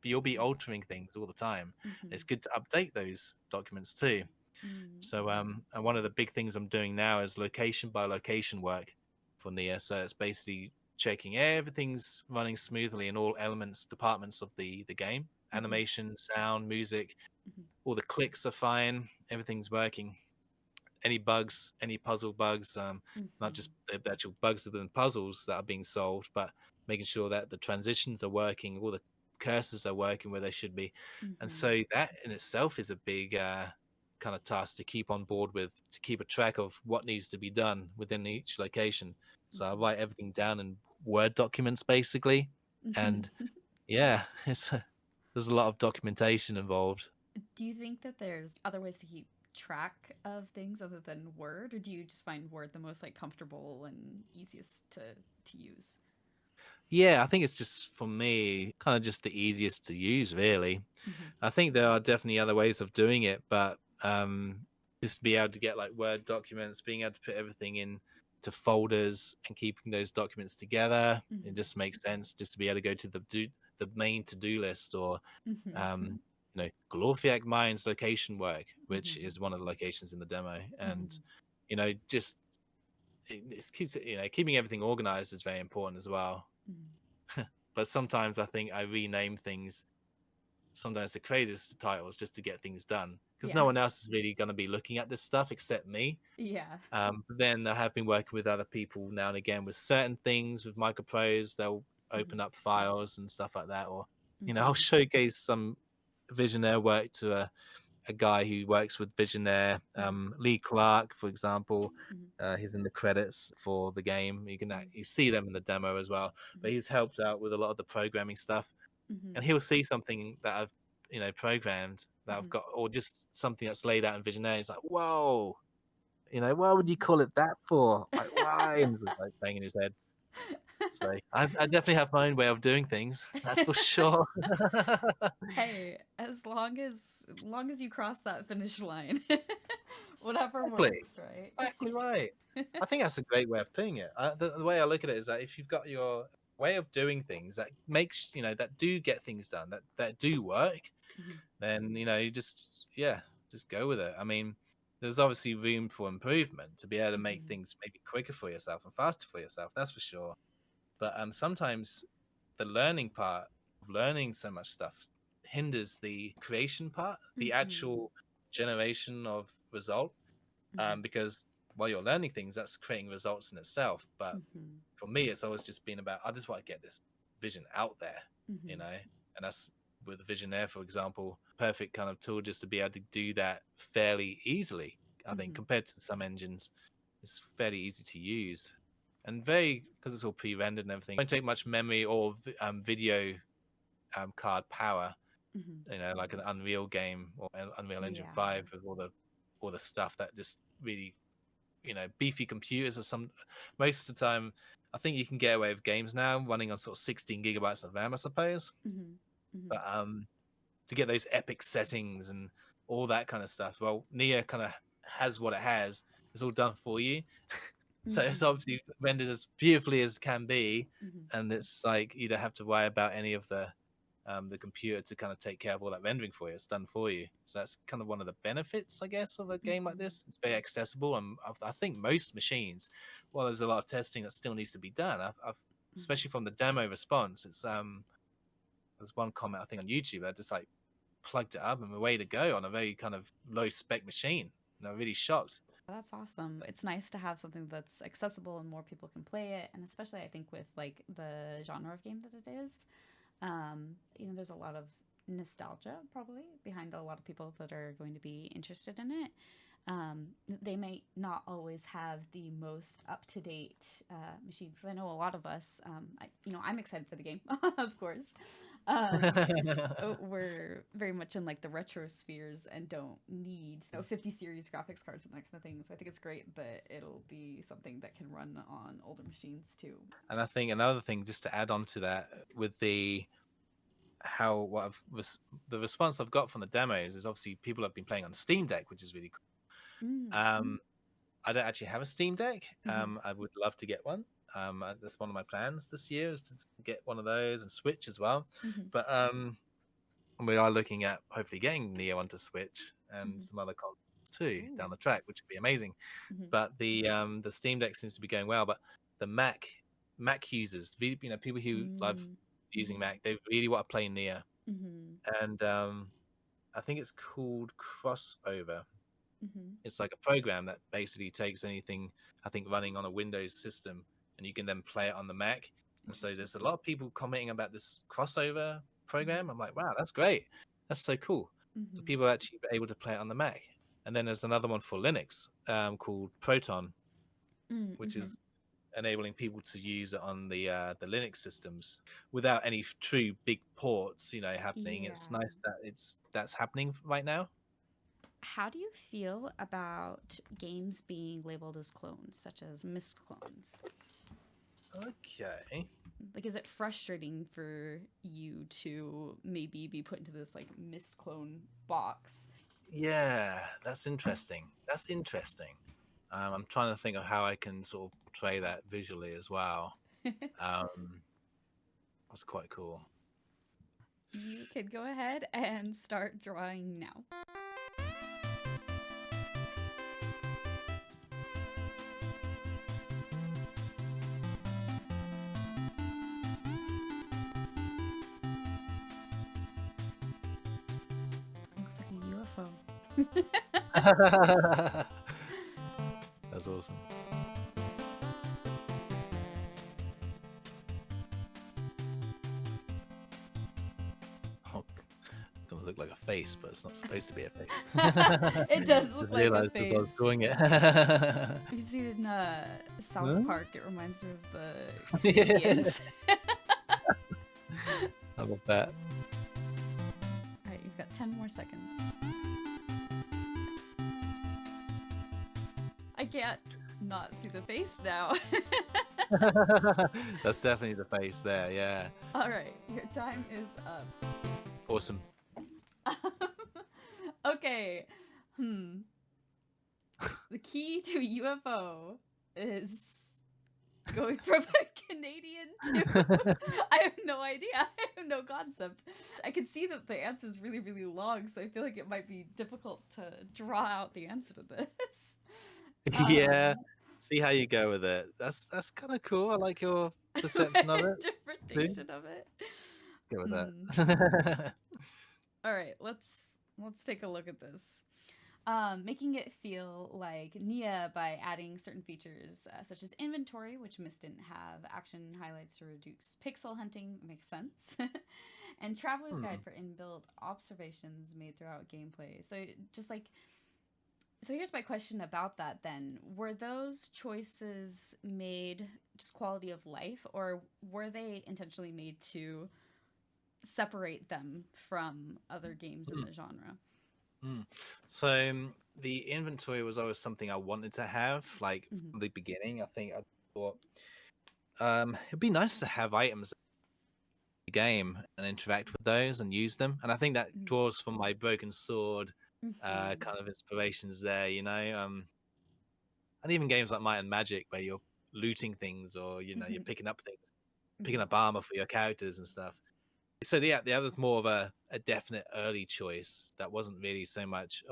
You'll be Mhm. altering things all the time. It's Mhm. good to update those documents too. Mhm. So and one of the big things I'm doing now is location by location work for Nia. So it's basically checking everything's running smoothly in all elements, departments of the game. Mhm. Animation, sound, music, Mhm. all the clicks are fine, everything's working. Any bugs, any puzzle bugs, not just Mhm. the actual bugs within puzzles that are being solved, but making sure that the transitions are working, all the cursors are working where they should be. And Mhm. so that in itself is a big kind of task to keep on board with, to keep a track of what needs to be done within each location. So I Mhm. write everything down in Word documents basically. Mhm. And yeah, there's a lot of documentation involved. Do you think that there's other ways to keep track of things other than Word, or do you just find Word the most like comfortable and easiest to use? Yeah, I think it's just for me kind of just the easiest to use, really. Mhm. I think there are definitely other ways of doing it, but just to be able to get like Word documents, being able to put everything in to folders and keeping those documents together, it Mhm. just makes sense just to be able to go to the main to-do list, or Mhm. um, Glorfiak Mines location work, which Mhm. is one of the locations in the demo. And Mhm. just keeping everything organized is very important as well. Mhm. But sometimes I think I rename things, sometimes the craziest titles, just to get things done, because Yeah. no one else is really going to be looking at this stuff except me. Yeah. But then I have been working with other people now and again with certain things with microprose. They'll Mhm. open up files and stuff like that, or I'll Mhm. showcase some Visionaire work to a guy who works with Visionaire, Mhm. Lee Clark, for example. Mhm. He's in the credits for the game. Mhm. You see them in the demo as well, but Mhm. he's helped out with a lot of the programming stuff. And Mhm. he'll see something that I've programmed that I've Mhm. got, or just something that's laid out in Visionaire. He's like, whoa! You know, why would you call it that for? Like, why? And it's like playing in his head. So I definitely have my own way of doing things. That's for sure. Hey, as long as you cross that finish line, whatever Exactly. works, right? Exactly right. I think that's a great way of putting it. The way I look at it is that if you've got your way of doing things that makes, you know, that do get things done, that do work, Mhm, then, you know, you just, yeah, just go with it. I mean, there's obviously room for improvement to be able to make mhm, things maybe quicker for yourself and faster for yourself. That's for sure. But sometimes the learning part of learning so much stuff hinders the creation part, the mhm, actual generation of result. mhm, Because while you're learning things, that's creating results in itself. But mhm, for me, it's always just been about I just want to get this vision out there, you mhm, know, and that's with the Visionaire, for example, perfect kind of tool just to be able to do that fairly easily. I think mhm, compared to some engines, it's fairly easy to use and very because it's all pre-rendered and everything. It won't take much memory or video card power, mhm. you know, like an Unreal game or an Unreal Engine Yeah. 5 with all the stuff that just really, you know, beefy computers or some most of the time. I think you can get away with games now running on sort of 16 gigabytes of RAM, I suppose. Mhm, mhm, But to get those epic settings and all that kind of stuff, well, Nia kind of has what it has. It's all done for you. So it's mhm, obviously rendered as beautifully as can be, mhm, and it's like you don't have to worry about any of the computer to kind of take care of all that rendering for you. It's done for you. So that's kind of one of the benefits, I guess, of a game like mhm, this. It's very accessible, and I think most machines, well, there's a lot of testing that still needs to be done. mhm. Especially from the demo response, it's there's one comment I think on YouTube. I just like plugged it up and away to go on a very kind of low spec machine. And I'm really shocked. That's awesome. It's nice to have something that's accessible and more people can play it, and especially I think with like the genre of game that it is. There's a lot of nostalgia probably behind a lot of people that are going to be interested in it. They may not always have the most up to date machines. I know a lot of us. I'm excited for the game, of course. Um, we're very much in like the retro spheres and don't need 50 series graphics cards and that kind of thing. So I think it's great that it'll be something that can run on older machines too. And I think another thing, just to add on to that, with the how what the response I've got from the demos is obviously people have been playing on Steam Deck, which is really cool. Mm. I don't actually have a Steam Deck. Mhm. I would love to get one. That's one of my plans this year is to get one of those and Switch as well. Mhm. But we are looking at hopefully getting Neo onto Switch and Mhm. some other consoles too Ooh. down the track, which would be amazing. Mhm. But the Steam Deck seems to be going well. But the Mac users, you know, people who love Mm. using Mhm. Mac, they really want to play Neo, Mhm. and I think it's called Crossover. Mhm. It's like a program that basically takes anything I think running on a Windows system, and you can then play it on the Mac. And so Interesting. there's a lot of people commenting about this Crossover program. Mhm. I'm like, wow, that's great. That's so cool. So Mhm. people are actually able to play it on the Mac. And then there's another one for Linux called Proton, Mm. which Mhm. is enabling people to use it on the Linux systems without any true big ports, you know, happening. Yeah. It's nice that that's happening right now. How do you feel about games being labeled as clones, such as misclones? Okay. Like, is it frustrating for you to maybe be put into this like misclone box? Yeah, that's interesting. That's interesting. I'm trying to think of how I can sort of portray that visually as well. Um, that's quite cool. You can go ahead and start drawing now. Looks like a UFO. That's awesome. Oh, gonna look like a face, but it's not supposed to be a face. It does look Just like a realized as I was face. doing it. Have you seen South Huh? Park? It reminds me of the Yeah. comedians. I love that. All right, you've got 10 more seconds. I can't not see the face now. That's definitely the face there. Yeah. All right, your time is up. Awesome. Okay. The key to a UFO is going from a Canadian to I have no idea. I have no concept. I can see that the answer is really, really long, so I feel like it might be difficult to draw out the answer to this. Yeah. See how you go with it. That's kind of cool. I like your perception of it. Interpretation of it. Go with that. All right, let's take a look at this. Making it feel like Nia by adding certain features such as inventory, which Mist didn't have, action highlights to reduce pixel hunting, makes sense, and Traveler's Guide for inbuilt observations made throughout gameplay. So so here's my question about that then. Were those choices made just quality of life, or were they intentionally made to separate them from other games in the genre? So the inventory was always something I wanted to have, like from the beginning. I think I thought it'd be nice to have items in the game and interact with those and use them. And I think that draws from my broken sword kind of inspirations there, you know. And even games like Might and Magic, where you're looting things or you're picking up things, picking up armor for your characters and stuff. So yeah, the other's more of a definite early choice that wasn't really so much,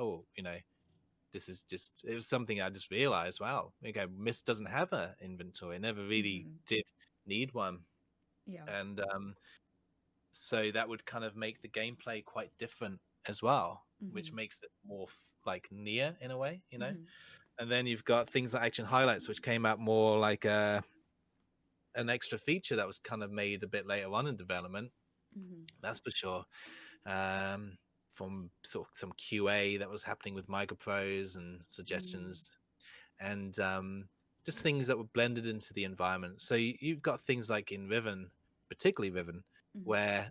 this is just, it was something I just realized, wow, okay, Mist doesn't have an inventory. It never really did need one. Yeah. And so that would kind of make the gameplay quite different as well, which makes it more like Nier in a way, you know? And then you've got things like action highlights, which came out more like an extra feature that was kind of made a bit later on in development. That's for sure. From sort of some QA that was happening with micropros and suggestions, and just things that were blended into the environment. So you've got things like in Riven, particularly Riven, where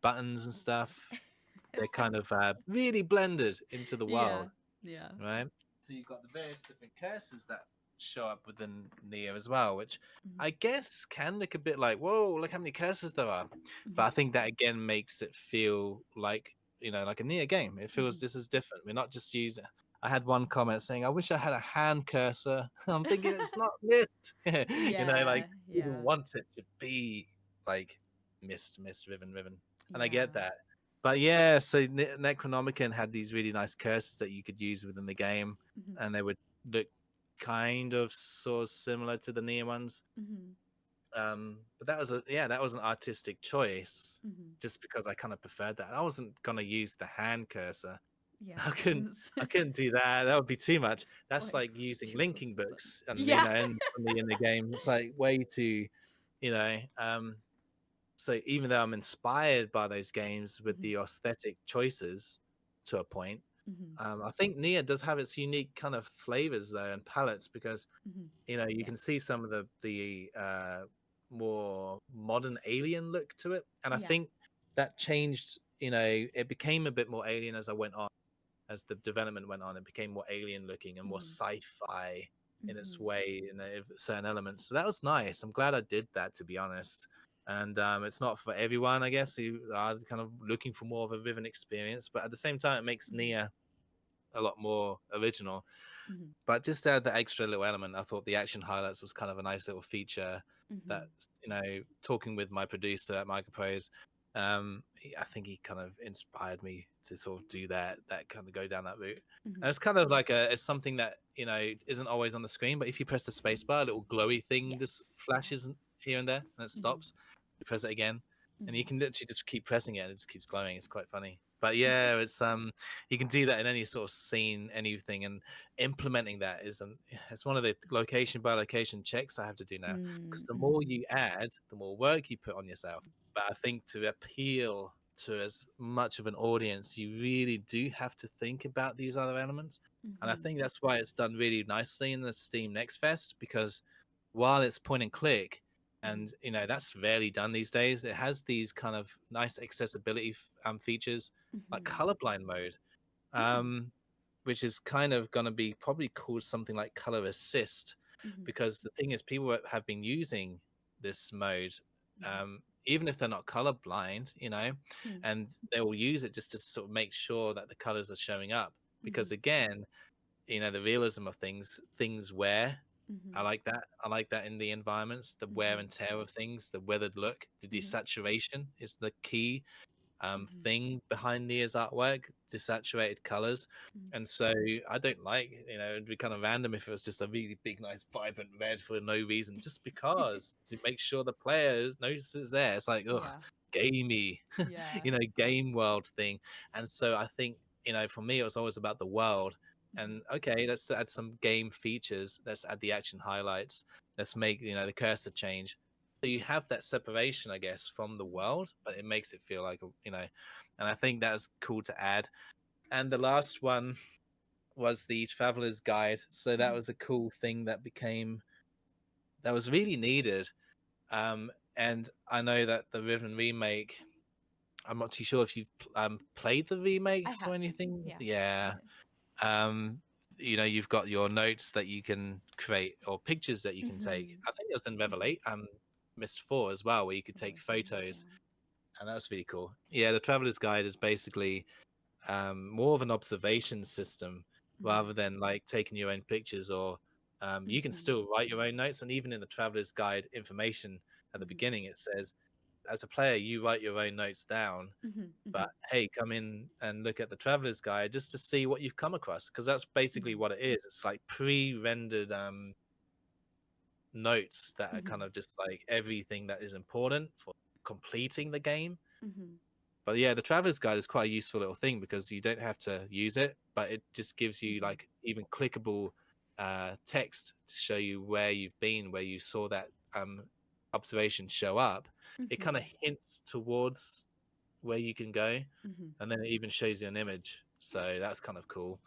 buttons and stuff, they're kind of really blended into the world. Yeah. Right. So you've got the various different curses that show up within Nier as well, which I guess can look a bit like, whoa, look how many curses there are. But I think that again makes it feel like, like a Nier game. It feels this is different. We're not just using. I had one comment saying, I wish I had a hand cursor. I'm thinking it's not Mist. You didn't want it to be like Mist, Riven. And I get that. But yeah, so Necronomicon had these really nice curses that you could use within the game, and they would look kind of sort of similar to the Nier ones. But that was an artistic choice, just because I kind of preferred that. I wasn't gonna use the hand cursor. Yeah. I couldn't do that. That would be too much. That's like using linking books and in the game. It's like way too, so even though I'm inspired by those games with the aesthetic choices to a point, I think Nier does have its unique kind of flavors though and palettes, because you can see some of the more modern alien look to it, and I think that changed. It became a bit more alien as the development went on. It became more alien looking and more sci-fi in its way in certain elements. So that was nice. I'm glad I did that, to be honest. And it's not for everyone, I guess, who are kind of looking for more of a Riven experience. But at the same time, it makes Nier a lot more original. But just to add the extra little element, I thought the action highlights was kind of a nice little feature that, talking with my producer at Microprose, I think he kind of inspired me to sort of do that kind of go down that route. And it's kind of like it's something that, isn't always on the screen, but if you press the space bar, a little glowy thing just flashes here and there and it stops. You press it again and you can literally just keep pressing it and it just keeps glowing. It's quite funny. But yeah, it's you can do that in any sort of scene, anything, and implementing that it's one of the location by location checks I have to do now, because the more you add, the more work you put on yourself. But I think to appeal to as much of an audience, you really do have to think about these other elements. And I think that's why it's done really nicely in the Steam Next Fest, because while it's point and click, and that's rarely done these days, it has these kind of nice accessibility features like colorblind mode. which is kind of going to be probably called something like color assist, Mm-hmm. because the thing is, people have been using this mode, Mm-hmm. even if they're not colorblind, Mm-hmm. and they will use it just to sort of make sure that the colors are showing up. Mm-hmm. Because again, the realism of things wear. Mm-hmm. I like that in the environments, the wear and tear of things, the weathered look, the Mm-hmm. desaturation is the key Mm-hmm. thing behind Nia's artwork, desaturated colors. And so I don't like, it'd be kind of random if it was just a really big, nice, vibrant red for no reason, just because to make sure the players notice it's there. It's like, ugh, Yeah. gamey, Yeah. game world thing. And so I think, for me, it was always about the world. And okay, let's add some game features. Let's add the action highlights. Let's make, the cursor change. So you have that separation, I guess, from the world, but it makes it feel like, and I think that's cool to add. And the last one was the Traveler's Guide. So that was a cool thing that was really needed. And I know that the Riven remake, I'm not too sure if you've played the I remakes or have. anything. Yeah. Yeah. I did. Um, you've got your notes that you can create or pictures that you can take. Mm-hmm. I think it was in Revelate, Mist 4 as well, where you could It take was nice. photos, and that was really cool. Yeah, the Traveler's Guide is basically more of an observation system Yeah. rather than like taking your own pictures, or you can Mm-hmm. still write your own notes. And even in the Traveler's Guide information at the Mm-hmm. beginning, it says, as a player, you write your own notes down, Mm-hmm. but hey, come in and look at the Traveler's Guide just to see what you've come across, because that's basically what it is. It's like pre-rendered notes that are Mm-hmm. kind of just like everything that is important for completing the game. Mm-hmm. But yeah, the Traveler's Guide is quite a useful little thing because you don't have to use it, but it just gives you like even clickable text to show you where you've been, where you saw that observation show up. It kind of hints towards where you can go, Mm-hmm. and then it even shows you an image. So that's kind of cool.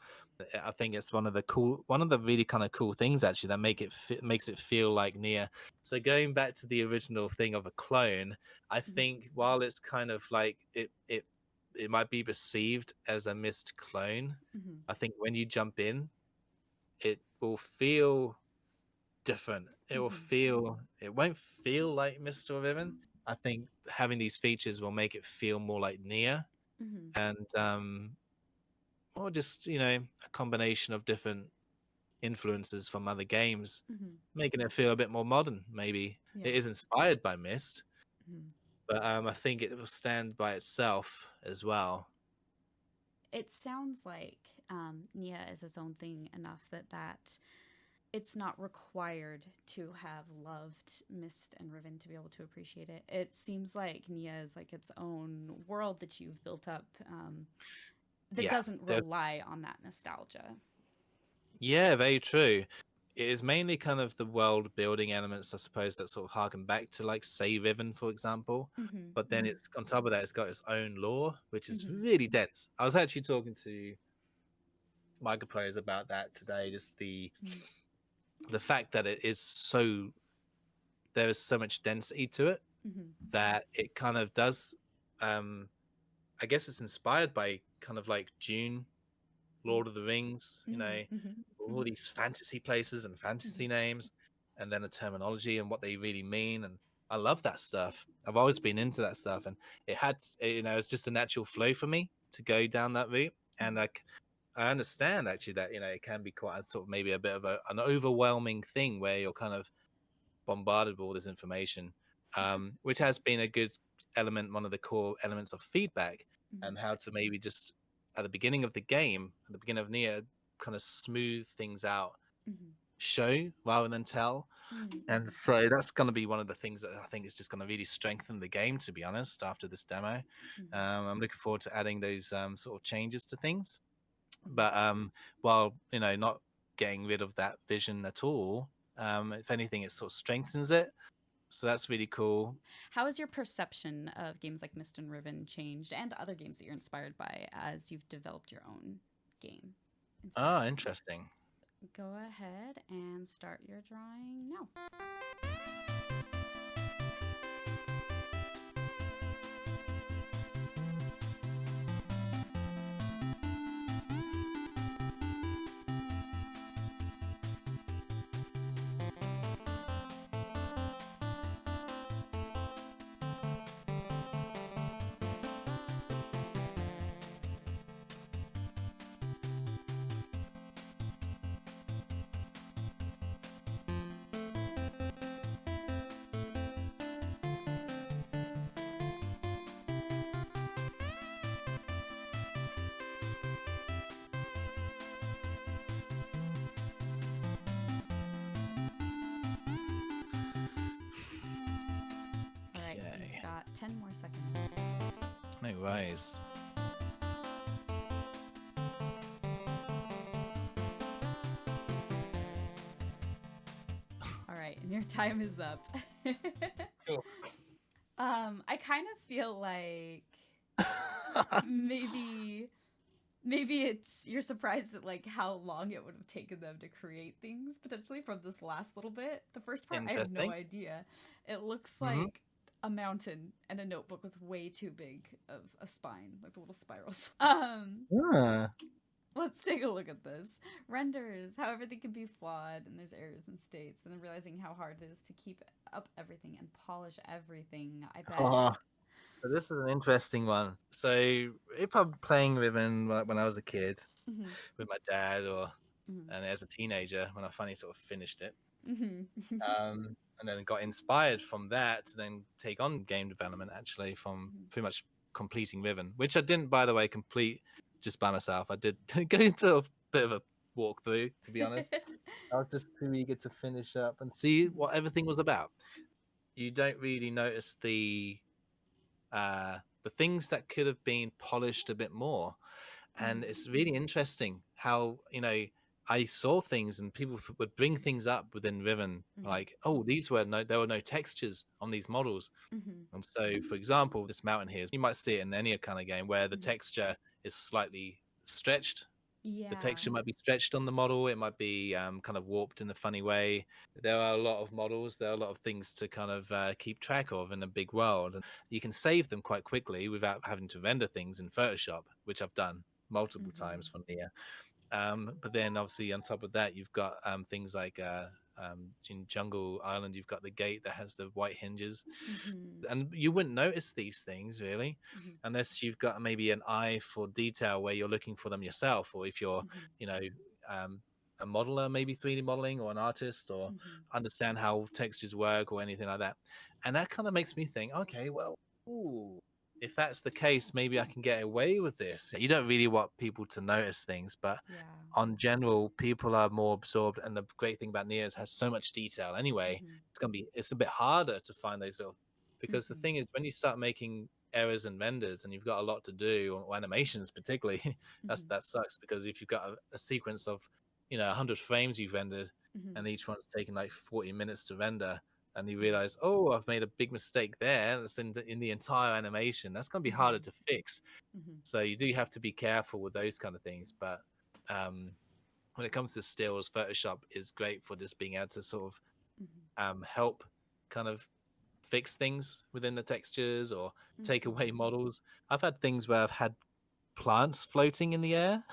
I think it's one of the really kind of cool things actually that makes it feel like Nia. So going back to the original thing of a clone, I think while it's kind of like it might be perceived as a missed clone, Mm-hmm. I think when you jump in, it will feel different. It won't feel like Mr. Riven. I think having these features will make it feel more like Nia, Mm-hmm. and or just a combination of different influences from other games, Mm-hmm. making it feel a bit more modern. Maybe Yeah. it is inspired by Myst, Mm-hmm. but I think it will stand by itself as well. It sounds like Nia is its own thing enough that it's not required to have loved Mist and Riven to be able to appreciate it. It seems like Nia is like its own world that you've built up that Yeah, doesn't rely on that nostalgia. yeah, very true. It is mainly kind of the world building elements, I suppose, that sort of harken back to like say Riven, for example. Mm-hmm. But then it's on top of that, it's got its own lore, which is Mm-hmm. really dense. I was actually talking to micro players about that today, just the fact that it is so there is so much density to it Mm-hmm. that it kind of does I guess it's inspired by kind of like Dune, Lord of the Rings, Mm-hmm. all these fantasy places and fantasy names, and then the terminology and what they really mean. And I love that stuff. I've always been into that stuff, and it's just a natural flow for me to go down that route. And I understand actually that it can be quite a sort of maybe a bit of an overwhelming thing where you're kind of bombarded with all this information, which has been a good element, one of the core elements of feedback, and how to maybe just at the beginning of the game, at the beginning of Nia, kind of smooth things out, show rather than tell. And so that's going to be one of the things that I think is just going to really strengthen the game, to be honest, after this demo. I'm looking forward to adding those sort of changes to things. But while, not getting rid of that vision at all, if anything, it sort of strengthens it. So that's really cool. How has your perception of games like Mist and Riven changed, and other games that you're inspired by as you've developed your own game? Ah, interesting. Go ahead and start your drawing now. 10 more seconds. No worries. All right, and your time is up. Cool. I kind of feel like maybe it's you're surprised at like how long it would have taken them to create things potentially from this last little bit. The first part I have no Interesting. idea. It looks Mhm. like a mountain and a notebook with way too big of a spine, like the little spirals. Ah. Let's take a look at this. Renders, how everything can be flawed and there's errors and states, but then realizing how hard it is to keep up everything and polish everything. I bet. Oh, so this is an interesting one. So if I'm playing Ribbon when I was a kid Mm-hmm. with my dad, or Mm-hmm. and as a teenager when I finally sort of finished it, Mm-hmm. and then got inspired from that to then take on game development actually from pretty much completing Ribbon, which I didn't, by the way, complete just by myself. I did go into a bit of a walkthrough, to be honest. I was just too eager to finish up and see what everything was about. You don't really notice the things that could have been polished a bit more. And it's really interesting how, I saw things and people would bring things up within Riven, like, oh, there were no textures on these models. And so, for example, this mountain here, you might see it in any kind of game where the texture is slightly stretched. The Yeah. texture might be stretched on the model. It might be kind of warped in a funny way. There are a lot of models. There are a lot of things to kind of keep track of in a big world. And you can save them quite quickly without having to render things in Photoshop, which I've done multiple times for Nia. But then obviously on top of that, you've got things like in Jungle Island, you've got the gate that has the white hinges. And you wouldn't notice these things really unless you've got maybe an eye for detail where you're looking for them yourself, or if you're, you know, a modeler, maybe 3D modeling, or an artist, or understand how textures work or anything like that. And that kind of makes me think, okay, well, ooh, if that's the case, maybe I can get away with this. You don't really want people to notice things, but Yeah. on general, people are more absorbed. And the great thing about Nier is it has so much detail anyway. It's a bit harder to find those little, because the thing is, when you start making errors and renders and you've got a lot to do, or animations particularly, that sucks, because if you've got a sequence of 100 frames you've rendered, and each one's taking like 40 minutes to render, and you realize, oh, I've made a big mistake there, that's in the entire animation, that's going to be harder to fix. So you do have to be careful with those kind of things. But when it comes to stills, Photoshop is great for just being able to sort of help kind of fix things within the textures, or take away models. I've had things where I've had plants floating in the air.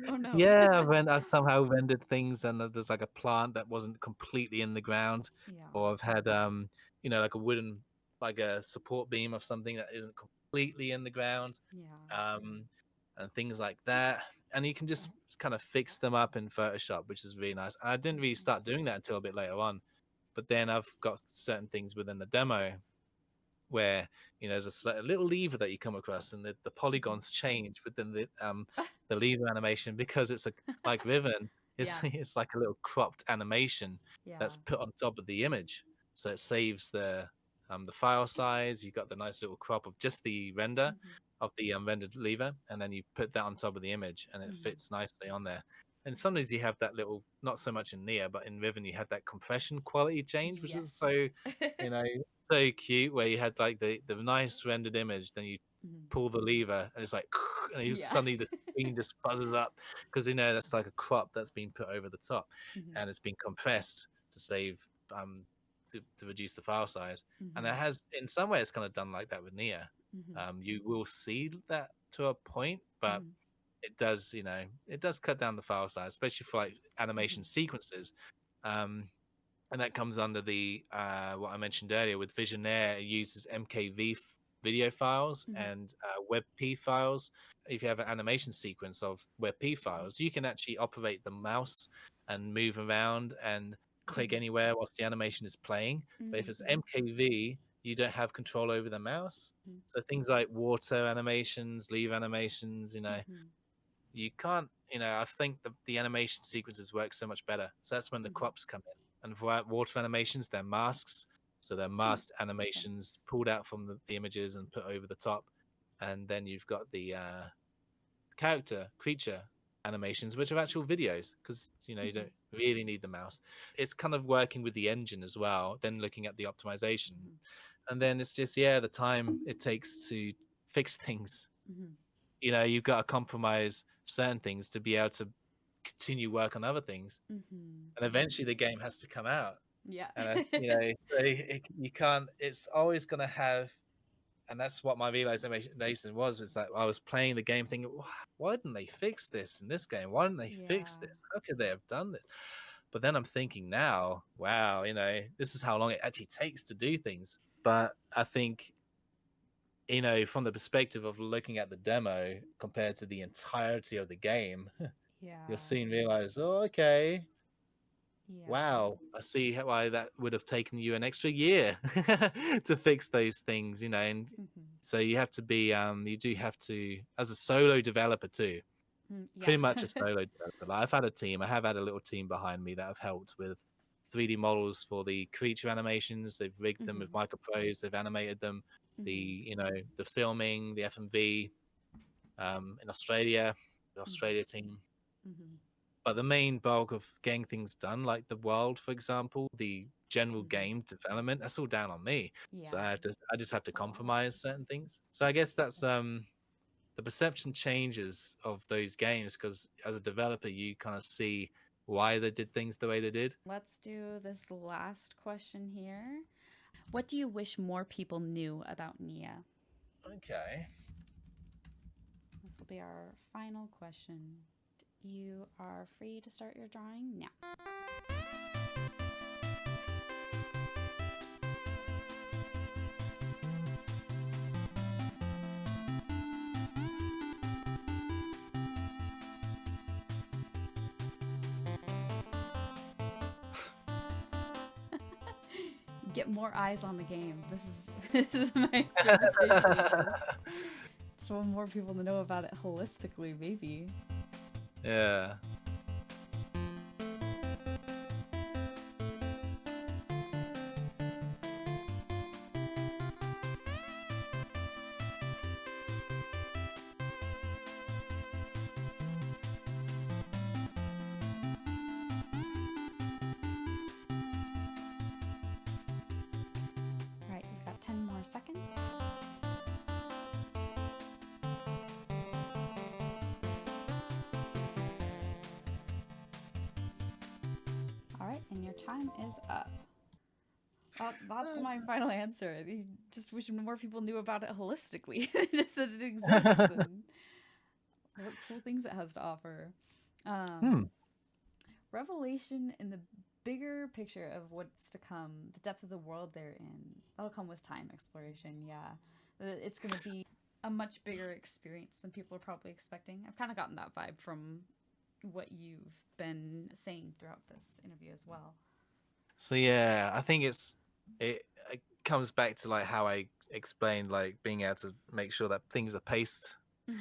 Oh no. Yeah, when I've somehow rendered things and there's like a plant that wasn't completely in the ground, Yeah. or I've had like a wooden, like a support beam of something that isn't completely in the ground, Yeah. and things like that. And you can just kind of fix them up in Photoshop, which is really nice. And I didn't really start doing that until a bit later on, but then I've got certain things within the demo where there's a little lever that you come across, and the polygons change within the lever animation, because it's like Riven, it's Yeah. it's like a little cropped animation Yeah. that's put on top of the image, so it saves the file size. You got the nice little crop of just the render of the rendered lever, and then you put that on top of the image, and it fits nicely on there. And sometimes you have that little, not so much in Nia, but in Riven you have that compression quality change, which is so, Yes. you know, so cute, where you had like the nice rendered image, then you pull the lever and it's like, and Yeah. suddenly the screen just fuzzes up, because that's like a crop that's been put over the top, and it's been compressed to save to reduce the file size. And it has, in some way, it's kind of done like that with Nia. You will see that to a point, but it does cut down the file size, especially for like animation sequences. And that comes under the what I mentioned earlier with Visionaire. It uses MKV video files and WebP files. If you have an animation sequence of WebP files, you can actually operate the mouse and move around and click anywhere whilst the animation is playing. But if it's MKV, you don't have control over the mouse. So things like water animations, leaf animations, you can't, I think the animation sequences work so much better. So that's when the crops come in. And for water animations, they're masks. So they're masked Makes animations sense. pulled out from the images and put over the top, and then you've got the creature animations, which are actual videos, because you don't really need the mouse. It's kind of working with the engine as well, then looking at the optimization, and then it's just the time it takes to fix things. You've got to compromise certain things to be able to continue work on other things, and eventually the game has to come out. Yeah. And so you can't. It's always going to have. And that's what my realization was. It's like I was playing the game thinking, why didn't they fix this in this game? Why didn't they fix this? How could they have done this? But then I'm thinking now, wow, this is how long it actually takes to do things. But I think, from the perspective of looking at the demo compared to the entirety of the game, you'll soon realize, oh, okay, wow, I see why that would have taken you an extra year to fix those things, and so you have to be, you do have to, as a solo developer too, Yeah. pretty much a solo developer. Like, I've had a team, I have had a little team behind me that have helped with 3D models for the creature animations. They've rigged them with microprose, they've animated them, the filming, the FMV, in Australia, the Australia team. But the main bulk of getting things done, like the world, for example, the general game development, that's all down on me. So I just have to compromise certain things. So I guess that's the perception changes of those games, because as a developer, you kind of see why they did things the way they did. Let's do this last question here. What do you wish more people knew about Nia? Okay. This will be our final question. You are free to start your drawing now. Get more eyes on the game. This is my interpretation. Just want more people to know about it holistically, maybe. Yeah. All right, you've got 10 more seconds. All right, and your time is up. That's my final answer. You just wish more people knew about it holistically, just that it exists and what cool things it has to offer. Revelation in the bigger picture of what's to come, the depth of the world they're in, that'll come with time exploration. Yeah, it's going to be a much bigger experience than people are probably expecting. I've kind of gotten that vibe from what you've been saying throughout this interview as well. So yeah, I think it comes back to like how I explained, like being able to make sure that things are paced at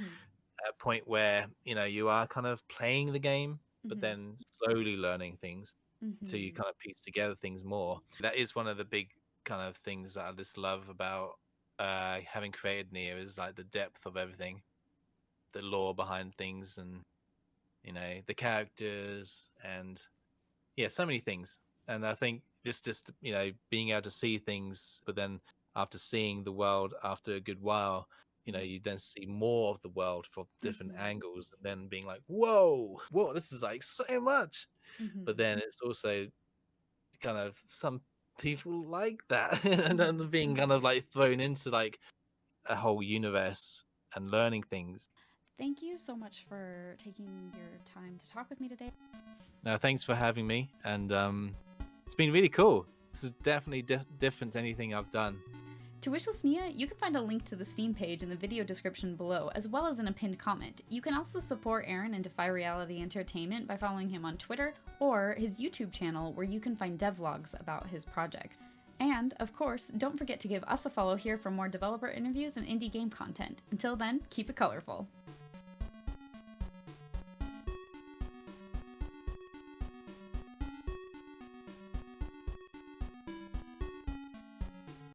a point where you are kind of playing the game, but then slowly learning things until you kind of piece together things more. That is one of the big kind of things that I just love about having created Nier, is like the depth of everything, the lore behind things, and the characters, and so many things. And I think just being able to see things, but then after seeing the world after a good while, you then see more of the world from different angles, and then being like, whoa, this is like so much. But then it's also kind of, some people like that, and then being kind of like thrown into like a whole universe and learning things. Thank you so much for taking your time to talk with me today. Now, thanks for having me, and it's been really cool. This is definitely different to anything I've done. To wishlist Nia, you can find a link to the Steam page in the video description below, as well as in a pinned comment. You can also support Aaron and Defy Reality Entertainment by following him on Twitter or his YouTube channel, where you can find devlogs about his project. And, of course, don't forget to give us a follow here for more developer interviews and indie game content. Until then, keep it colorful.